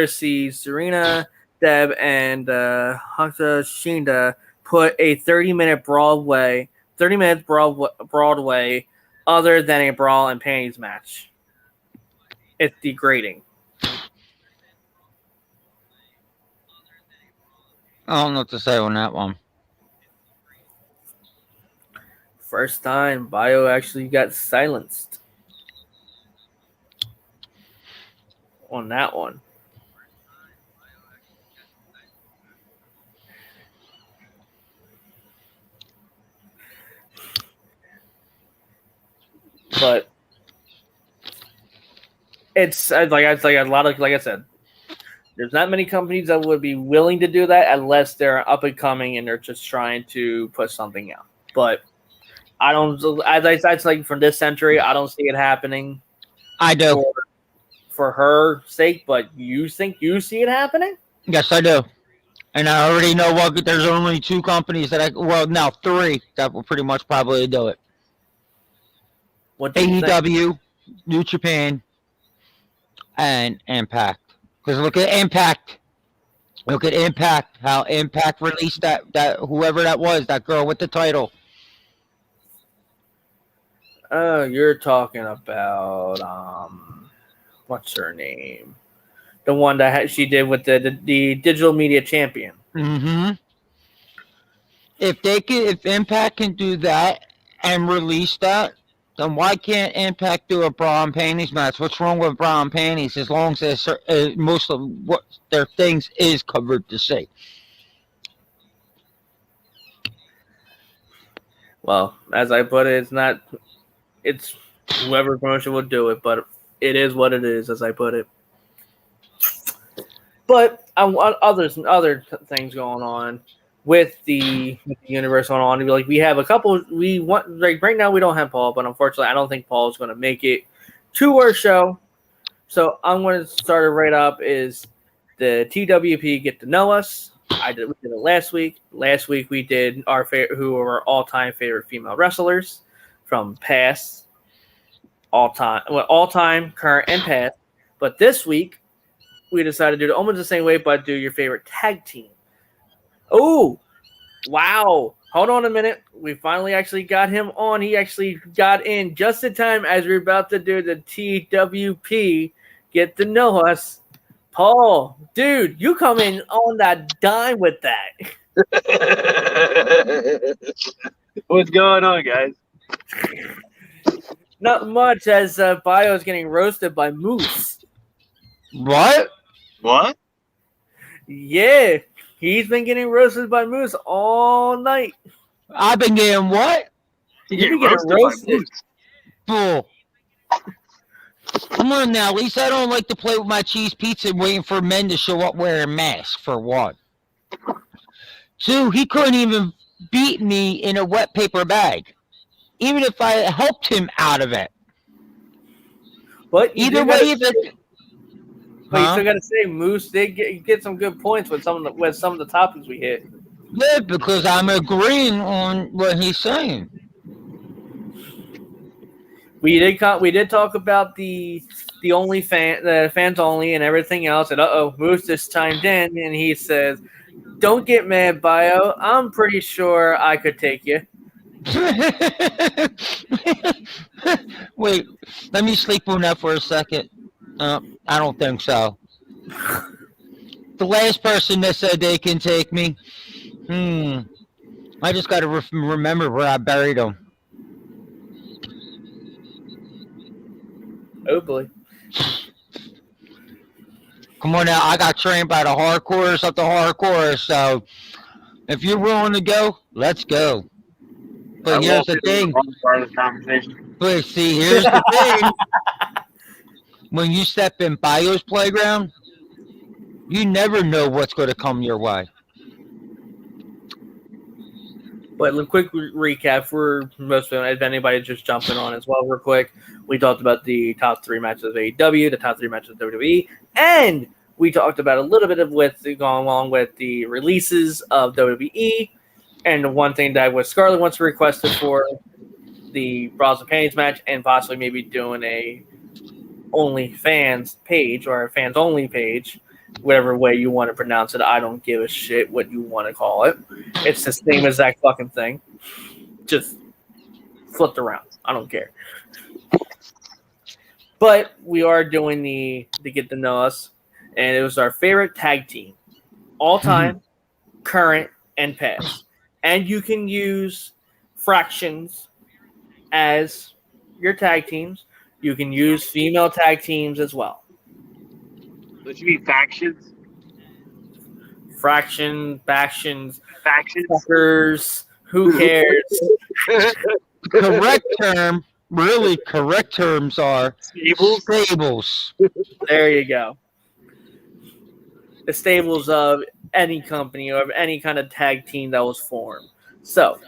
see Serena, Deb, and Hunter Shinda put a 30-minute Broadway, other than a brawl and panties match. It's degrading." I don't know what to say on that one. First time Bio actually got silenced on that one. But it's like I said, there's not many companies that would be willing to do that unless they're up and coming and they're just trying to put something out. But I don't, as I said, like from this century, I don't see it happening. I do. For her sake, but you think you see it happening? Yes, I do. And I already know there's only two companies now three that will pretty much probably do it. What do you AEW, New Japan, and Impact. Because look at Impact. Look at Impact. How Impact released that whoever that was, that girl with the title. Oh, you're talking about what's her name? The one that she did with the digital media champion. Mm-hmm. If Impact can do that and release that, then why can't Impact do a bra and panties match? What's wrong with bra and panties as long as most of what their things is covered to see? Well, as I put it, it's whoever promotion will do it, but it is what it is, as I put it. But I want other things going on with the universe going on. Like we have a couple. We want right now we don't have Paul, but unfortunately, I don't think Paul is going to make it to our show. So I'm going to start it right up. Is the TWP Get to Know Us? We did it last week. Last week we did who are our all-time favorite female wrestlers from past, all-time, current, and past. But this week we decided to do it almost the same way, but do your favorite tag team. Oh, wow. Hold on a minute. We finally actually got him on. He actually got in just in time as we we're about to do the TWP Get to Know Us. Paul, dude, you come in on that dime with that. What's going on, guys? Not much, as Bio is getting roasted by Moose. What? What? Yeah, he's been getting roasted by Moose all night. I've been getting what? You've been getting roasted. Bull. Come on now. At least I don't like to play with my cheese pizza and waiting for men to show up wearing masks, for one. Two, he couldn't even beat me in a wet paper bag, even if I helped him out of it. But either way, but you still got to say, Moose did get some good points with some of the topics we hit. Yeah, because I'm agreeing on what he's saying. We did talk about the fans only and everything else. And Moose just chimed in and he says, "Don't get mad, Bio. I'm pretty sure I could take you." Wait, let me sleep on that for a second. I don't think so. The last person that said they can take me, I just got to remember where I buried them. Oh boy. Come on now, I got trained by the hardcores of the hardcore, so if you're willing to go, let's go. But I here's won't the be the thing. wrong part of the conversation. But see, here's the thing. When you step in Bio's playground, you never know what's going to come your way. But a quick recap for most of them, if anybody's just jumping on as well, real quick. We talked about the top 3 matches of AEW, the top 3 matches of WWE, and we talked about a little bit of going along with the releases of WWE. And the one thing that was Scarlett wants to requested for the Bras and Panties match, and possibly maybe doing a OnlyFans page or a fans only page, whatever way you want to pronounce it. I don't give a shit what you want to call it. It's the same exact fucking thing, just flipped around. I don't care. But we are doing the Get to Know Us, and it was our favorite tag team, all time, current, and past. And you can use fractions as your tag teams. You can use female tag teams as well. What you mean factions? Factions, Factions? fuckers, who cares? Correct term, really correct terms are stables. There you go. The stables of any company or of any kind of tag team that was formed. So,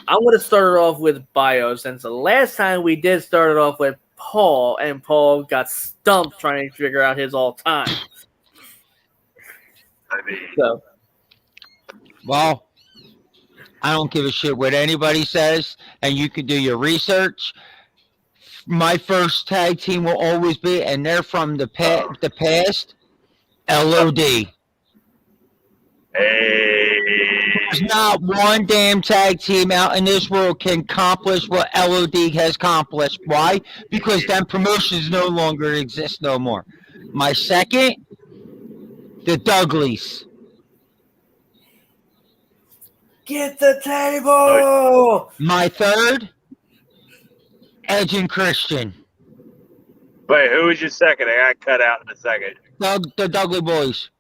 I'm going to start it off with Bio, since the last time we did start it off with Paul, and Paul got stumped trying to figure out his all-time. I mean, So, Well, I don't give a shit what anybody says, and you can do your research. My first tag team will always be, and they're from the past, LOD. hey. There's not one damn tag team out in this world can accomplish what LOD has accomplished. Why? Because them promotions no longer exist no more. My second, the Dudleys. get the table! My third, Edge and Christian. Wait, who was your second? I got cut out in a second. The Dudley Boys.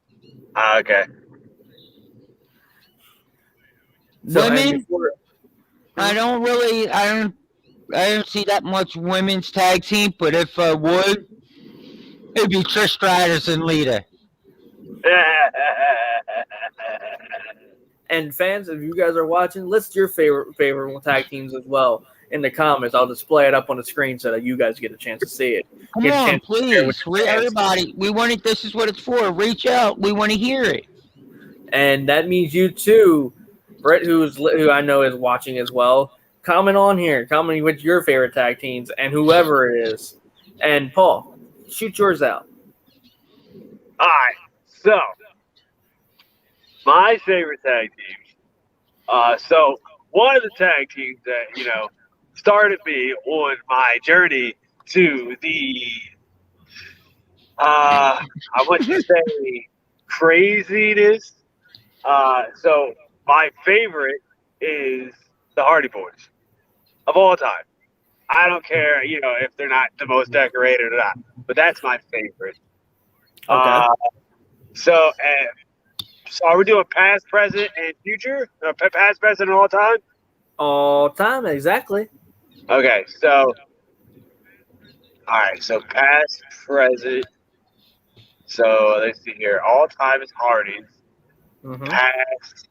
Okay. So, Women, I don't see that much women's tag team, but if I would, it'd be Trish Stratus and Lita. And fans, if you guys are watching, list your favorite tag teams as well in the comments. I'll display it up on the screen so that you guys get a chance to see it. Come on, please, everybody. We want it. This is what it's for. Reach out. We want to hear it. And that means you too, Brett, who I know is watching as well. Comment on here. Comment with your favorite tag teams and whoever it is. And Paul, shoot yours out. All right. So, my favorite tag teams. So, one of the tag teams that, started me on my journey to the, I want to say, craziness. So, my favorite is the Hardy Boys of all time. I don't care, if they're not the most decorated or not, but that's my favorite. Okay. So are we doing past, present, and future? Past, present, and all time? All time, exactly. Okay, so all right, so past, present. So let's see here. All time is Hardys. Mm-hmm. Past,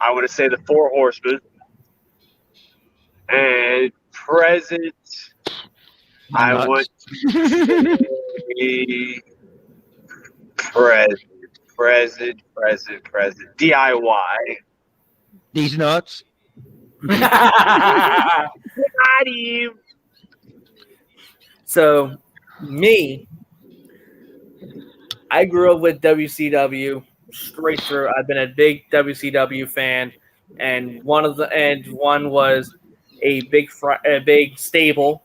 I want to say the Four Horsemen. And present, I want to say present, DIY. These nuts. So, me, I grew up with WCW straight through. I've been a big WCW fan, and one was a big stable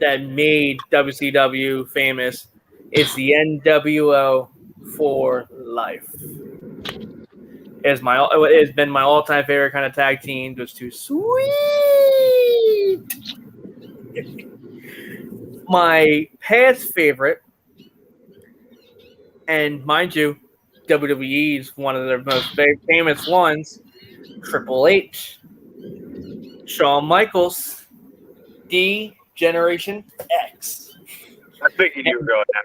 that made WCW famous. It's the NWO for life. It's been my all-time favorite kind of tag team. Just too sweet. My past favorite And mind you, WWE is one of their most famous ones. Triple H, Shawn Michaels, D Generation X. I figured you were going that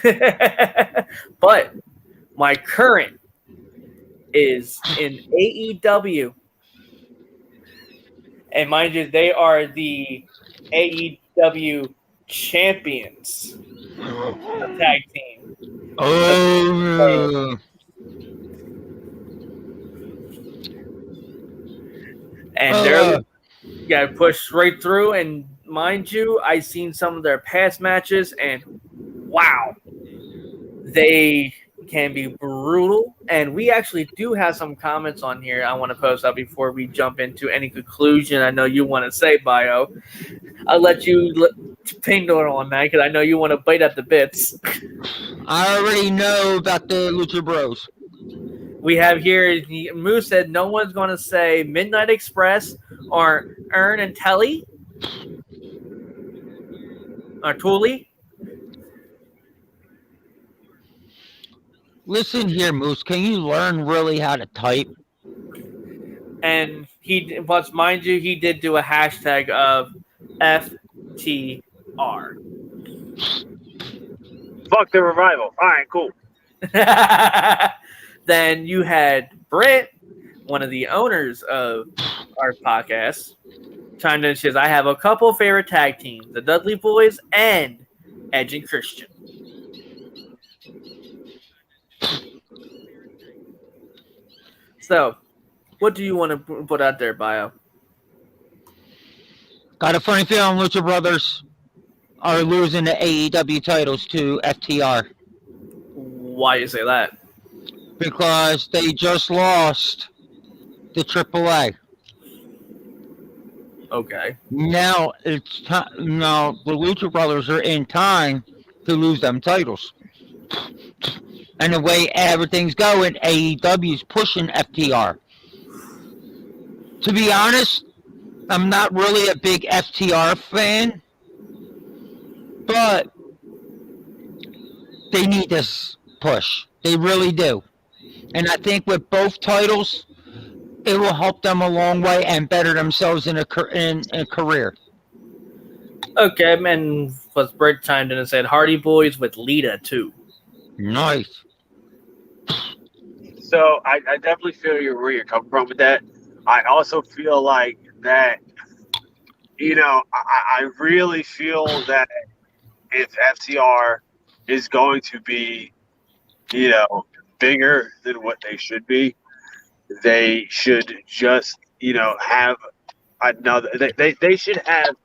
route. But my current is in AEW. And mind you, they are the AEW champions tag team. Oh. And they're got pushed right through. And mind you, I've seen some of their past matches, and wow, they can be brutal. And we actually do have some comments on here I want to post up before we jump into any conclusion I know you want to say, Bio. I'll let you ping on that because I know you want to bite at the bits. I already know about the Lucha Bros. We have here, Moose said no one's going to say Midnight Express or Ern and Telly or Tooley. Listen here, Moose. Can you learn really how to type? And but mind you, he did do a hashtag of FTR. Fuck the revival. All right, cool. Then you had Britt, one of the owners of our podcast, chimed in and says, I have a couple favorite tag teams, the Dudley Boys and Edge and Christian. So, what do you want to put out there, Bio? Got a funny feeling Lucha Brothers are losing the AEW titles to FTR. Why you say that? Because they just lost to AAA. Okay. Now it's now the Lucha Brothers are in time to lose them titles. And the way everything's going, AEW's pushing FTR. To be honest, I'm not really a big FTR fan, but they need this push. They really do. And I think with both titles, it will help them a long way and better themselves in a career. Okay, and plus Britt chimed in and said Hardy Boys with Lita too. Nice. So I definitely feel where you're coming from with that. I also feel like that, I really feel that if FTR is going to be, bigger than what they should be, they should just, have another. They should have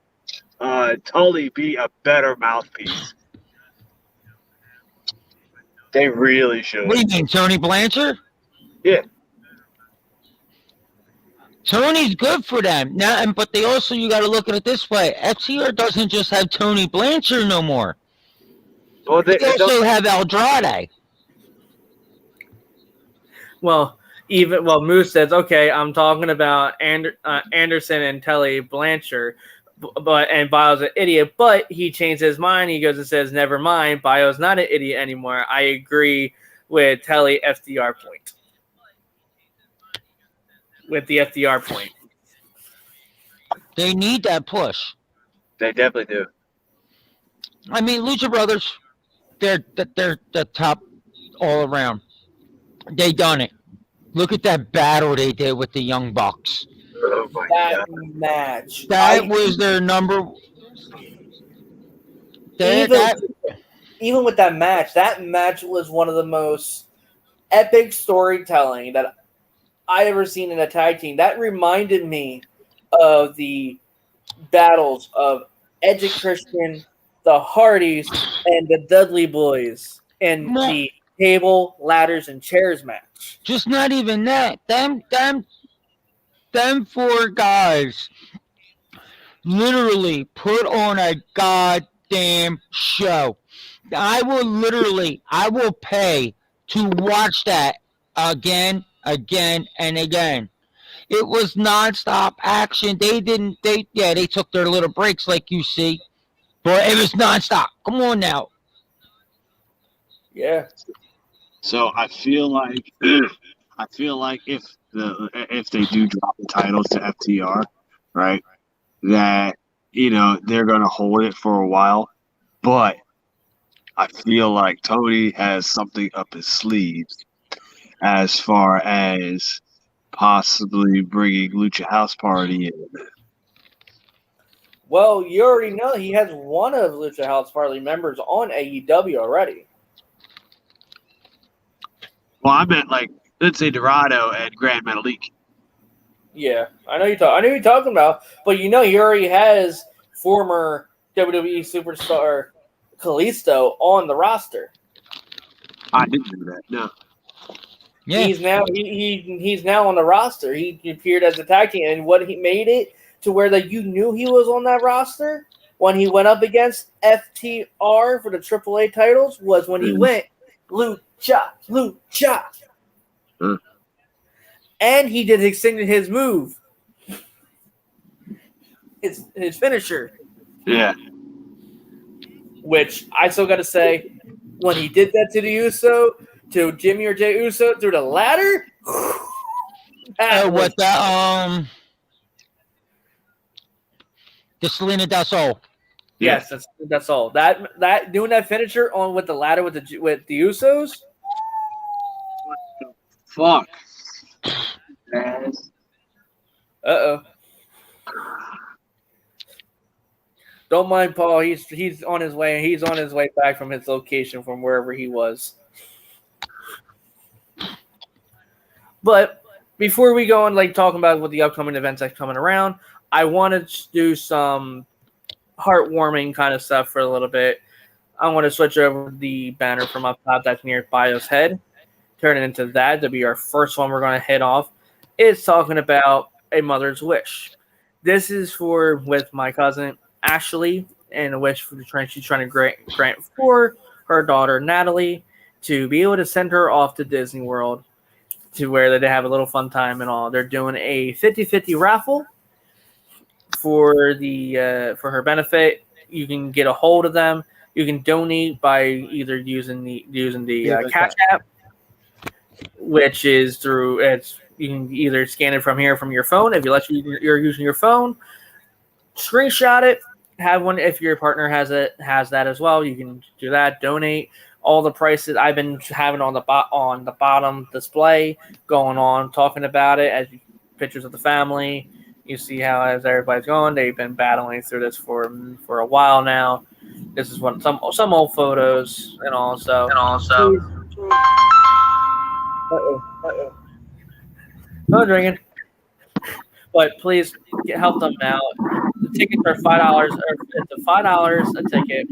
Tully be a better mouthpiece. They really should. What do you mean, Tony Blanchard? Yeah. Tony's good for them. Now, but they also, you got to look at it this way. FTR doesn't just have Tony Blanchard no more. Well, they also have Andrade. Well, Moose says, okay, I'm talking about Anderson and Telly Blanchard, and Bio's an idiot, but he changed his mind. He goes and says, never mind, Bio's not an idiot anymore. I agree with Telly FDR point. With the FDR point. They need that push. They definitely do. I mean, Lucha Brothers, they're the top all around. They done it. Look at that battle they did with the Young Bucks. Oh my that God. match. That was their number. Even with that match was one of the most epic storytelling that I ever seen in a tag team. That reminded me of the battles of Edge and Christian, the Hardys, and the Dudley Boys in the table, ladders, and chairs match. Just not even that. Them four guys literally put on a goddamn show. I will pay to watch that again, and again. It was nonstop action. They took their little breaks like you see, but it was nonstop. Come on now. Yeah. So I feel like if they do drop the titles to FTR, right, that they're gonna hold it for a while, but I feel like Tony has something up his sleeves as far as possibly bringing Lucha House Party in. Well, you already know he has one of Lucha House Party members on AEW already. Well, I meant like Lindsay Dorado and Grand Metalik. Yeah, I know you're talking about, but he already has former WWE superstar Kalisto on the roster. I didn't do that. No. Yeah. He's now on the roster. He appeared as a tag team, and what he made it to where that you knew he was on that roster when he went up against FTR for the AAA titles was when he went Lucha. And he did his move. His finisher. Yeah. Which I still got to say, when he did that to Jimmy or Jey Uso through the ladder. The Selena Del Sol. Yes, that's all. That doing that finisher on with the ladder with the Usos. What the fuck? Uh-oh. Don't mind Paul. He's on his way. He's on his way back from his location from wherever he was. But before we go on, talking about what the upcoming events that's coming around, I wanted to do some heartwarming kind of stuff for a little bit. I want to switch over the banner from up top that's near Bio's head, turn it into that to be our first one we're going to hit off. It's talking about A Mother's Wish. This is with my cousin Ashley, and a wish she's trying to grant for her daughter Natalie to be able to send her off to Disney World to where they have a little fun time and all. They're doing a 50-50 raffle for her benefit. You can get a hold of them. You can donate by either using the Cash App, which is you can either scan it from here from your phone if you're using your phone, screenshot it, have one if your partner has that as well. You can do that. Donate. All the prices I've been having on the bottom display going on, talking about it as pictures of the family. You see how as everybody's going. They've been battling through this for a while now. This is some old photos and also. No drinking. But please help them out. The tickets are $5. It's $5 a ticket.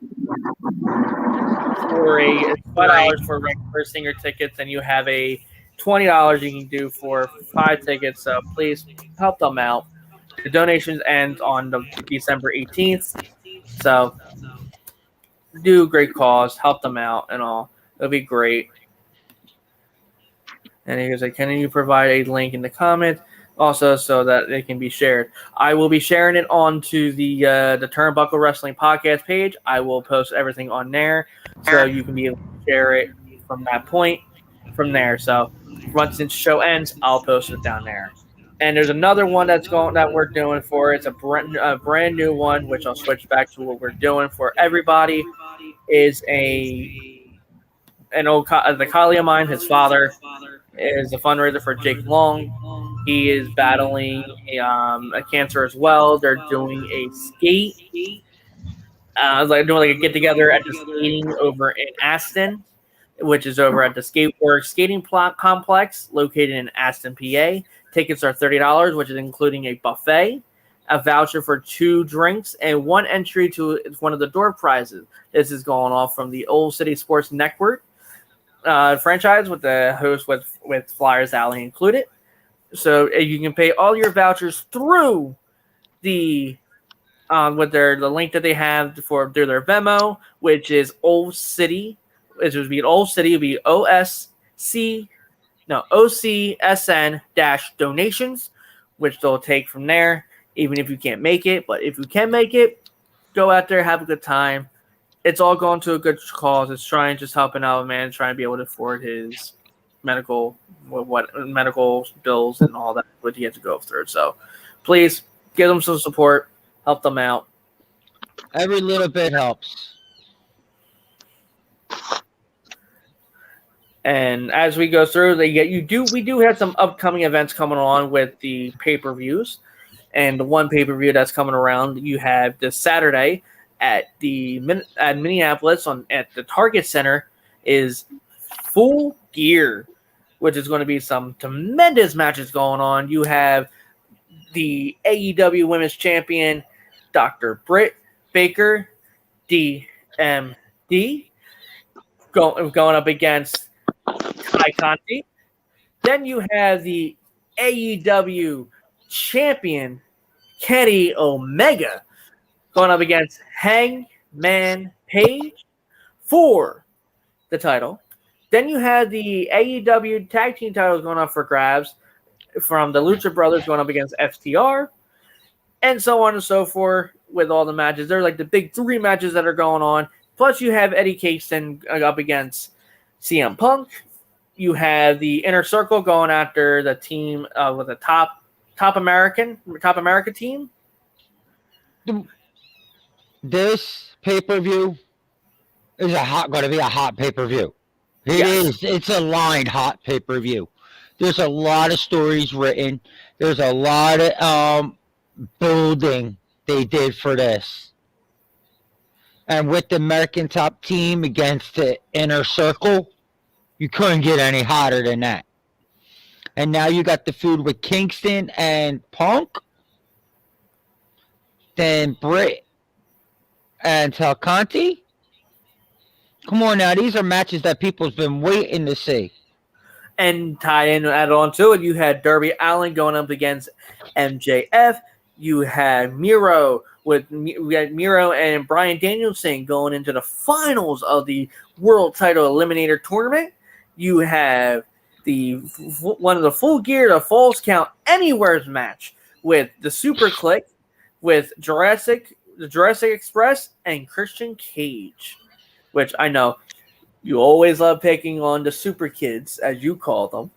$5 for regular singer tickets, and you have a $20 you can do for 5 tickets. So please help them out. The donations end on December 18th. So do a great cause, help them out and all. It'll be great. And he goes like, can you provide a link in the comments also so that it can be shared? I will be sharing it onto the Turnbuckle Wrestling podcast page. I will post everything on there so you can be able to share it from that point from there. So once the show ends, I'll post it down there. And there's another one that we're doing for. It's a brand new one, which I'll switch back to what we're doing for everybody. Is the colleague of mine, his father, is a fundraiser for Jake Long. He is battling a cancer as well. They're doing a skate. Doing a get together at the skating over in Aston, which is over at the Skateboard Skating Complex located in Aston, PA. Tickets are $30, which is including a buffet, a voucher for 2 drinks, and 1 entry to one of the door prizes. This is going off from the Old City Sports Network franchise with the host with Flyers Alley included. So you can pay all your vouchers through the the link that they have through their Venmo, which is Old City. It would be Old City. It would be OCSN-donations, which they'll take from there, even if you can't make it. But if you can make it, go out there, have a good time. it's all going to a good cause. It's trying just helping out a man, trying to be able to afford his medical medical bills and all that what he has to go through. So please give them some support, help them out. Every little bit helps. And as we go through, we do have some upcoming events coming on with the pay-per-views. And the one pay-per-view that's coming around, you have this Saturday at Minneapolis at the Target Center is Full Gear, which is going to be some tremendous matches going on. You have the AEW Women's Champion, Dr. Britt Baker, DMD, going up against Kai Conti. Then you have the AEW Champion, Kenny Omega, going up against Hangman Page for the title. Then you had the AEW Tag Team titles going up for grabs from the Lucha Brothers going up against FTR, and so on and so forth with all the matches. They're like the big 3 matches that are going on. Plus, you have Eddie Kingston up against CM Punk. You have the Inner Circle going after the team with the top America team. This pay-per-view is going to be a hot pay-per-view. It is. It's a lined hot pay-per-view. There's a lot of stories written. There's a lot of building they did for this. And with the American Top Team against the Inner Circle, you couldn't get any hotter than that. And now you got the feud with Kingston and Punk. Then Britt and Conti. Come on now, these are matches that people's been waiting to see. And add on to it, you had Darby Allin going up against MJF. You had Miro and Bryan Danielson going into the finals of the World Title Eliminator Tournament. You have one of the Full Gear to Falls Count Anywhere's match with the Super Click, with the Jurassic Express, and Christian Cage, which I know you always love picking on the super kids, as you call them,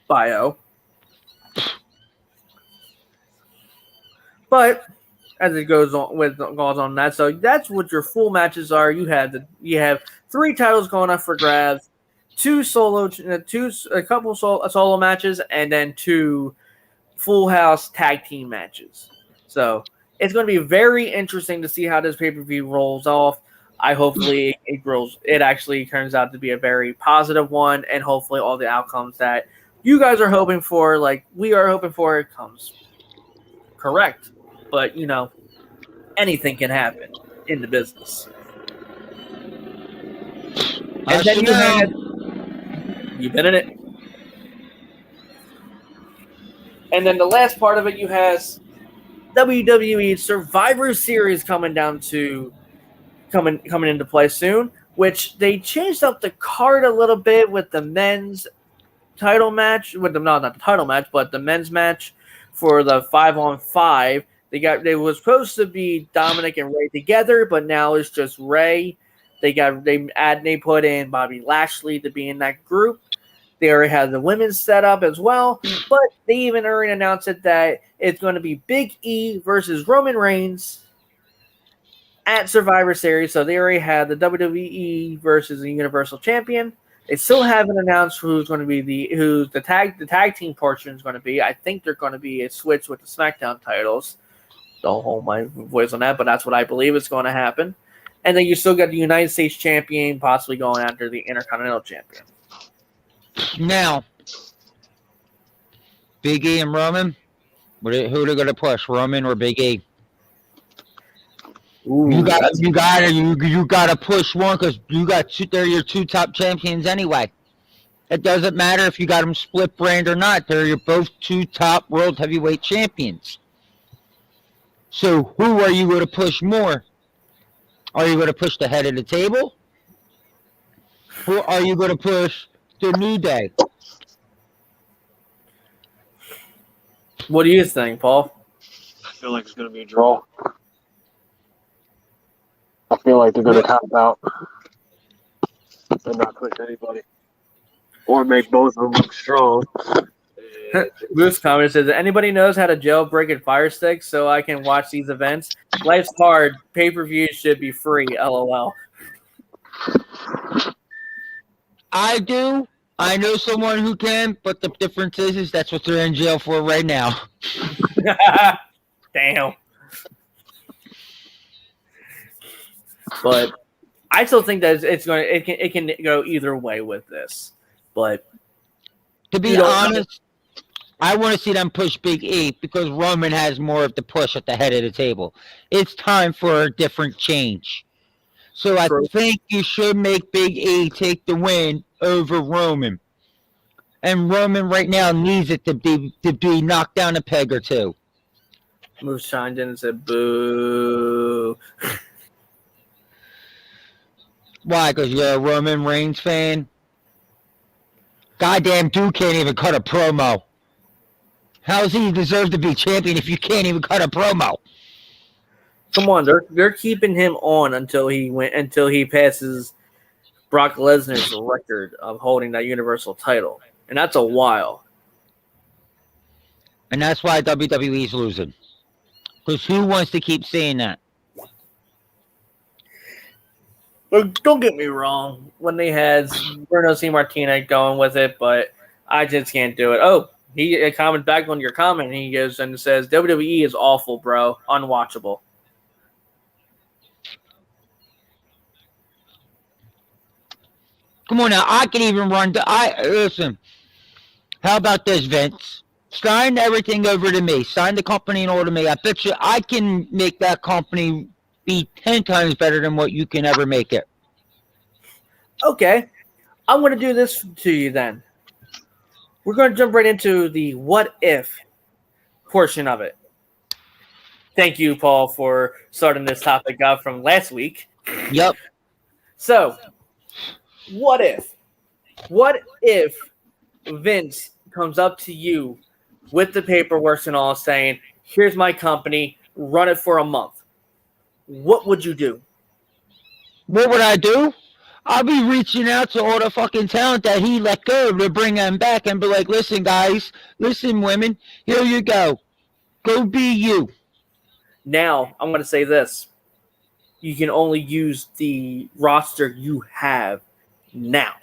Bio. But as it goes on that, so that's what your full matches are. You have 3 titles going up for grabs, a couple solo matches, and then 2 full house tag team matches. So it's going to be very interesting to see how this pay-per-view rolls off. Hopefully it actually turns out to be a very positive one, and hopefully all the outcomes that you guys are hoping for, like we are hoping for, it comes correct. But anything can happen in the business. And then you've been in it. And then the last part of it, you have WWE Survivor Series coming into play soon, which they changed up the card a little bit with the men's title match, not the title match, but the men's match for the 5-on-5. They was supposed to be Dominic and Ray together, but now it's just Ray. They put in Bobby Lashley to be in that group. They already have the women's set up as well, but they even already announced that it's going to be Big E versus Roman Reigns at Survivor Series. So they already had the WWE versus the Universal Champion. They still haven't announced who's going to be the tag team portion is going to be. I think they're going to be a switch with the SmackDown titles. Don't hold my voice on that, but that's what I believe is going to happen. And then you still got the United States Champion possibly going after the Intercontinental Champion. Now, Big E and Roman, who are they going to push, Roman or Big E? Ooh, you gotta push one because they're your 2 top champions anyway. It doesn't matter if you got them split brand or not. They're your both 2 top world heavyweight champions. So who are you going to push more? Are you going to push the head of the table? Or are you going to push the New Day? What do you think, Paul? I feel like it's going to be a draw. I feel like they're going to cop out and not push anybody, or make both of them look strong. Bruce comment says, anybody knows how to jailbreak and fire stick so I can watch these events? Life's hard. Pay-per-view should be free. LOL. I do. I know someone who can, but the difference is that's what they're in jail for right now. Damn. But I still think that it can go either way with this. But to be honest, I want to see them push Big E because Roman has more of the push at the head of the table. It's time for a different change. So I think you should make Big E take the win over Roman. And Roman right now needs it to be knocked down a peg or two. Moose chimed in and said, boo. Why? Because you're a Roman Reigns fan? Goddamn dude can't even cut a promo. How does he deserve to be champion if you can't even cut a promo? Come on, they're keeping him on until he passes Brock Lesnar's record of holding that Universal title. And that's a while. And that's why WWE's losing. Because who wants to keep saying that? But don't get me wrong. When they had Bruno C. Martina going with it, but I just can't do it. Oh, he commented back on your comment. And he goes and says, WWE is awful, bro. Unwatchable. Come on now. I can even run listen. How about this, Vince? Sign everything over to me. Sign the company and order me. I bet you I can make that company be 10 times better than what you can ever make it. Okay. I'm going to do this to you then. We're going to jump right into the what if portion of it. Thank you, Paul, for starting this topic out from last week. Yep. So, what if? What if Vince comes up to you with the paperwork and all saying, here's my company, run it for a month? What would you do? What would I do? I'll be reaching out to all the fucking talent that he let go to bring them back and be like, listen, guys, listen, women, here you go. Go be you. Now, I'm going to say this. You can only use the roster you have now.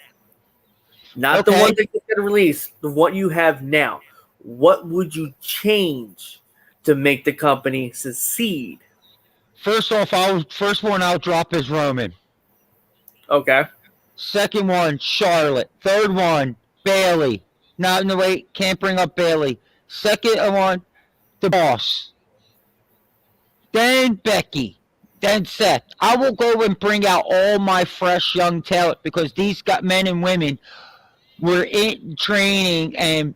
Not the one that gets released, the what you have now. What would you change to make the company succeed? First off, first one I'll drop is Roman. Okay. Second one, Charlotte. Third one, Bailey. No, wait, can't bring up Bailey. Second one, the Boss. Then Becky. Then Seth. I will go and bring out all my fresh young talent because these men and women were in training and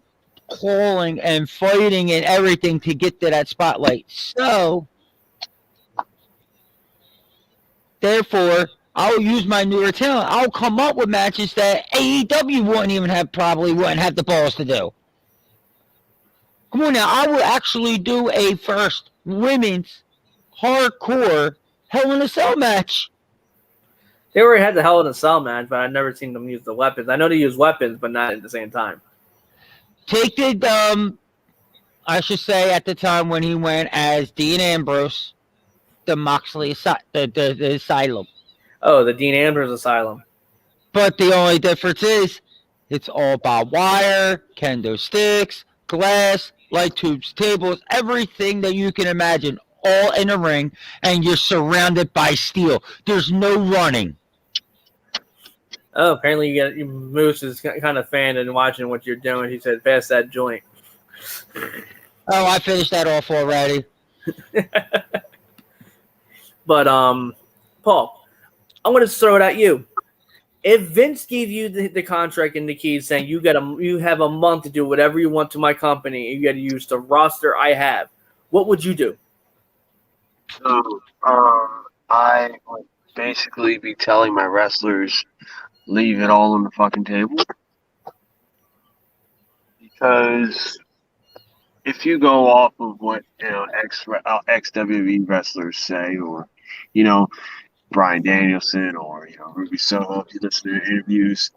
calling and fighting and everything to get to that spotlight. So, therefore, I'll use my newer talent. I'll come up with matches that AEW wouldn't have the balls to do. Come on now, I will actually do a first women's hardcore Hell in a Cell match. They already had the Hell in a Cell match, but I've never seen them use the weapons. I know they use weapons, but not at the same time. Take the, I should say at the time when he went as Dean Ambrose, the Moxley, the Asylum. Oh, the Dean Ambrose Asylum. But the only difference is it's all barbed wire, kendo sticks, glass, light tubes, tables, everything that you can imagine, all in a ring, and you're surrounded by steel. There's no running. Oh, apparently Moose is kind of fan and watching what you're doing. He said, pass that joint. Oh, I finished that off already. But, Paul, I'm going to throw it at you. If Vince gave you the contract and the keys saying you have a month to do whatever you want to my company, and you got to use the roster I have, what would you do? So, I would basically be telling my wrestlers, leave it all on the fucking table. Because if you go off of what ex WWE wrestlers say, or Brian Danielson or Ruby Soho, if you listen to their interviews,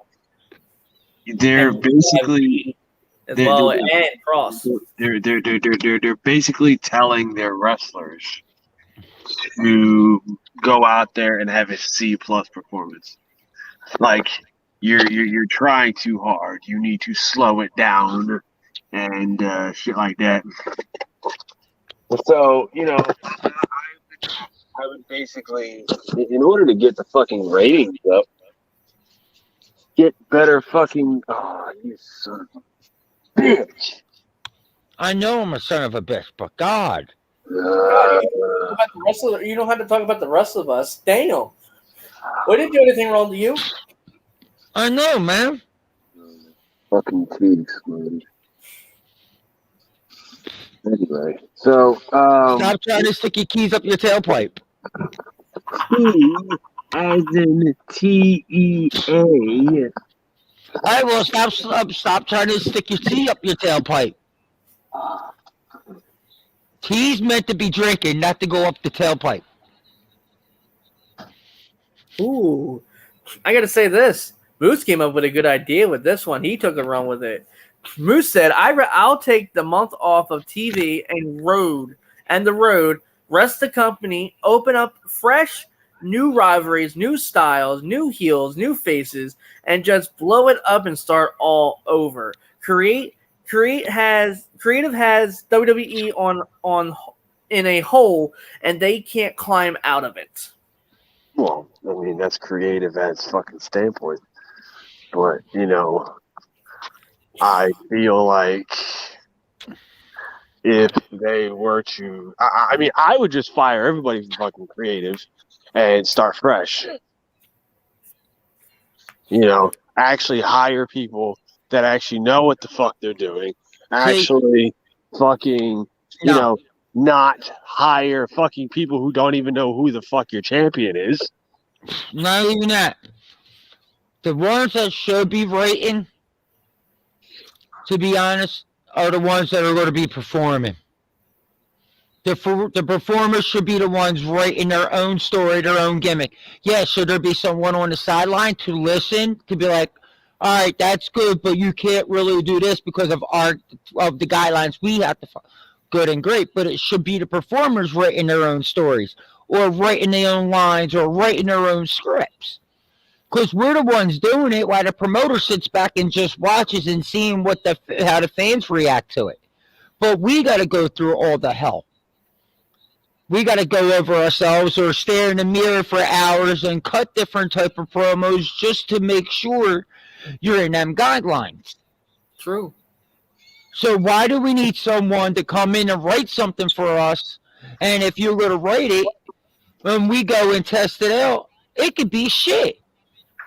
they're basically as well, and Cross. they're basically telling their wrestlers to go out there and have a C+ performance. Like you're trying too hard. You need to slow it down and shit like that. So I would basically, in order to get the fucking ratings up, get better fucking. Oh, you son of a bitch! I know I'm a son of a bitch, but God. You don't have to talk about the rest of us. Daniel, we didn't do anything wrong to you. I know, man. Fucking teeth, man. Anyway, so Stop trying to stick your keys up your tailpipe. T as in TEA. I will stop trying to stick your tea up your tailpipe. Tea's meant to be drinking, not to go up the tailpipe. Ooh, I got to say this. Moose came up with a good idea with this one. He took a run with it. Moose said, I'll take the month off of TV and the road, rest the company, open up fresh, new rivalries, new styles, new heels, new faces, and just blow it up and start all over. Creative has WWE on in a hole, and they can't climb out of it. Well, I mean, that's creative as fucking standpoint. But, I feel like if they were to, I mean, I would just fire everybody from fucking creative and start fresh. Actually hire people that actually know what the fuck they're doing. Actually fucking, not hire fucking people who don't even know who the fuck your champion is. Not even that. The ones that should be rating, to be honest, are the ones that are going to be performing. The performers should be the ones writing their own story, their own gimmick. Yeah, should there be someone on the sideline to listen, to be like, all right, that's good, but you can't really do this because of the guidelines we have to follow. Good and great, but it should be the performers writing their own stories or writing their own lines or writing their own scripts. Because we're the ones doing it while the promoter sits back and just watches and seeing how the fans react to it. But we got to go through all the hell. We got to go over ourselves or stare in the mirror for hours and cut different type of promos just to make sure you're in them guidelines. True. So why do we need someone to come in and write something for us? And if you're going to write it, when we go and test it out, it could be shit.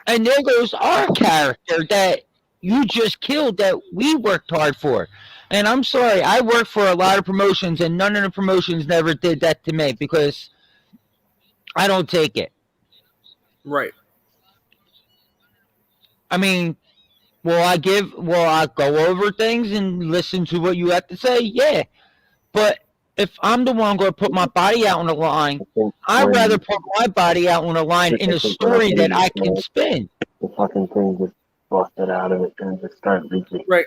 And there goes our character that you just killed that we worked hard for. And I'm sorry, I worked for a lot of promotions, and none of the promotions never did that to me because I don't take it. Right. I mean, will I go over things and listen to what you have to say? Yeah. But if I'm the one going to put my body out on the line, I'd rather put my body out on the line in a story that I can spin. The fucking thing just busted out of it and just started leaking. Right.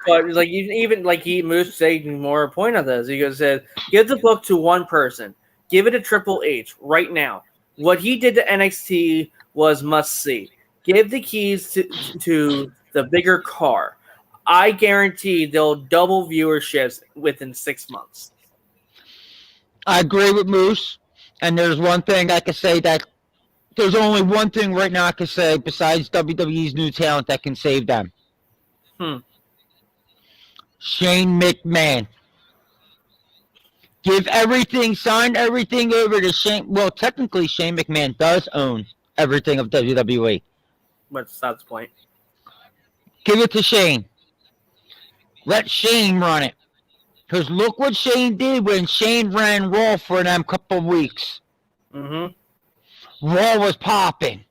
But like even like Moose saying more point on this, he said, give the book to one person, give it to Triple H right now. What he did to NXT was must see. Give the keys to the bigger car. I guarantee they'll double viewerships within 6 months. I agree with Moose, and there's one thing I can say that there's only one thing right now I can say besides WWE's new talent that can save them. Shane McMahon. Sign everything over to Shane. Well, technically, Shane McMahon does own everything of WWE. That's the point. Give it to Shane. Let Shane run it. Because look what Shane did when Shane ran Raw for them couple of weeks. Mm-hmm. Raw was popping.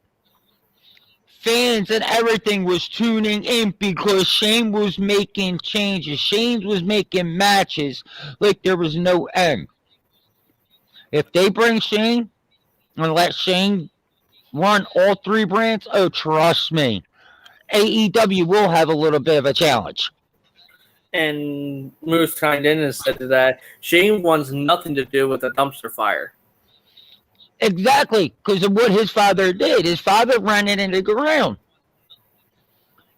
Fans and everything was tuning in because Shane was making changes. Shane was making matches like there was no end. If they bring Shane and let Shane run all three brands, oh, trust me, AEW will have a little bit of a challenge. And Moose chimed in and said that Shane wants nothing to do with the dumpster fire. Exactly, because of what his father did. His father ran it into the ground.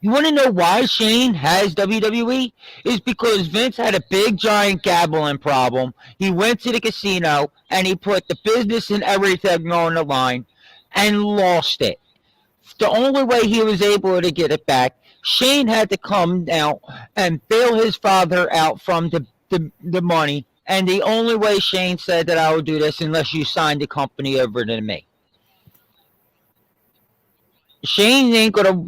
You want to know why Shane has WWE? It's because Vince had a big, giant gambling problem. He went to the casino and he put the business and everything on the line and lost it. The only way he was able to get it back, Shane had to come out and bail his father out from the money. And the only way Shane said that I would do this unless you signed the company over to me. Shane ain't gonna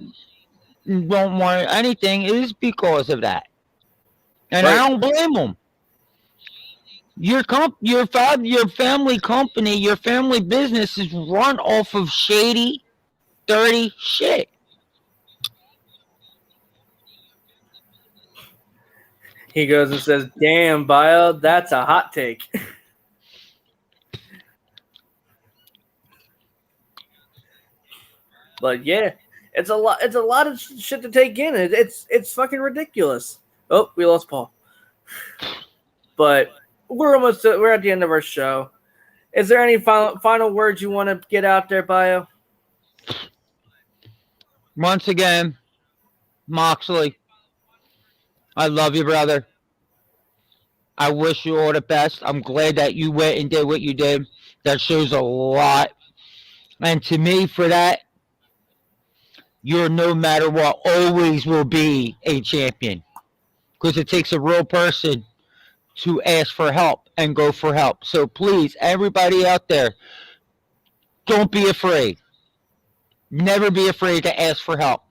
won't want anything is because of that. And Right. I don't blame him. Your family company, your family business is run off of shady, dirty shit. He goes and says, "Damn, Bio, that's a hot take." But yeah, it's a lot. It's a lot of shit to take in. It's fucking ridiculous. Oh, we lost Paul. But we're at the end of our show. Is there any final words you want to get out there, Bio? Once again, Moxley, I love you, brother. I wish you all the best. I'm glad that you went and did what you did. That shows a lot. And to me, for that, you're no matter what, always will be a champion. Because it takes a real person to ask for help and go for help. So please, everybody out there, don't be afraid. Never be afraid to ask for help.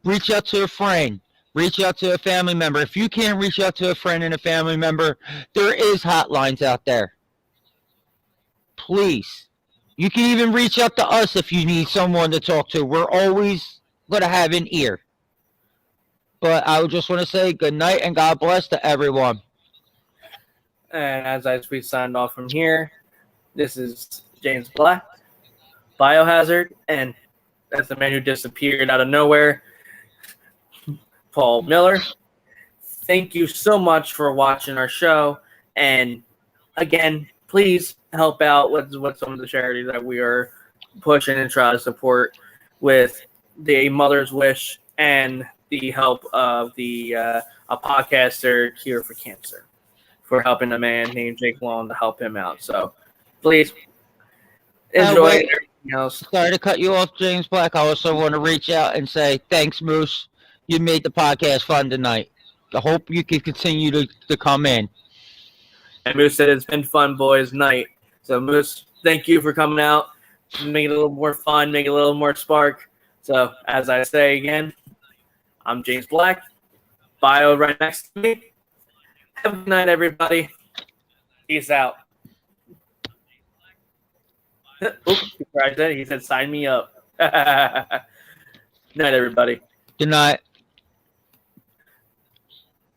Reach out to a friend. Reach out to a family member. If you can't reach out to a friend and a family member, there is hotlines out there. Please. You can even reach out to us if you need someone to talk to. We're always going to have an ear. But I just want to say good night and God bless to everyone. And as we signed off from here, this is James Black, Biohazard, and that's the man who disappeared out of nowhere, Paul Miller. Thank you so much for watching our show. And again, please help out with some of the charities that we are pushing and try to support with the Mother's Wish and the help of a podcaster, Cure for Cancer, for helping a man named Jake Long to help him out. So please enjoy everything else. Sorry to cut you off, James Black. I also want to reach out and say thanks, Moose. You made the podcast fun tonight. I hope you can continue to come in. And Moose said it's been fun, boys, night. So Moose, thank you for coming out. Make it a little more fun, make it a little more spark. So as I say again, I'm James Black. Bio right next to me. Have a good night, everybody. Peace out. Oops, he said, sign me up. Night, everybody. Good night.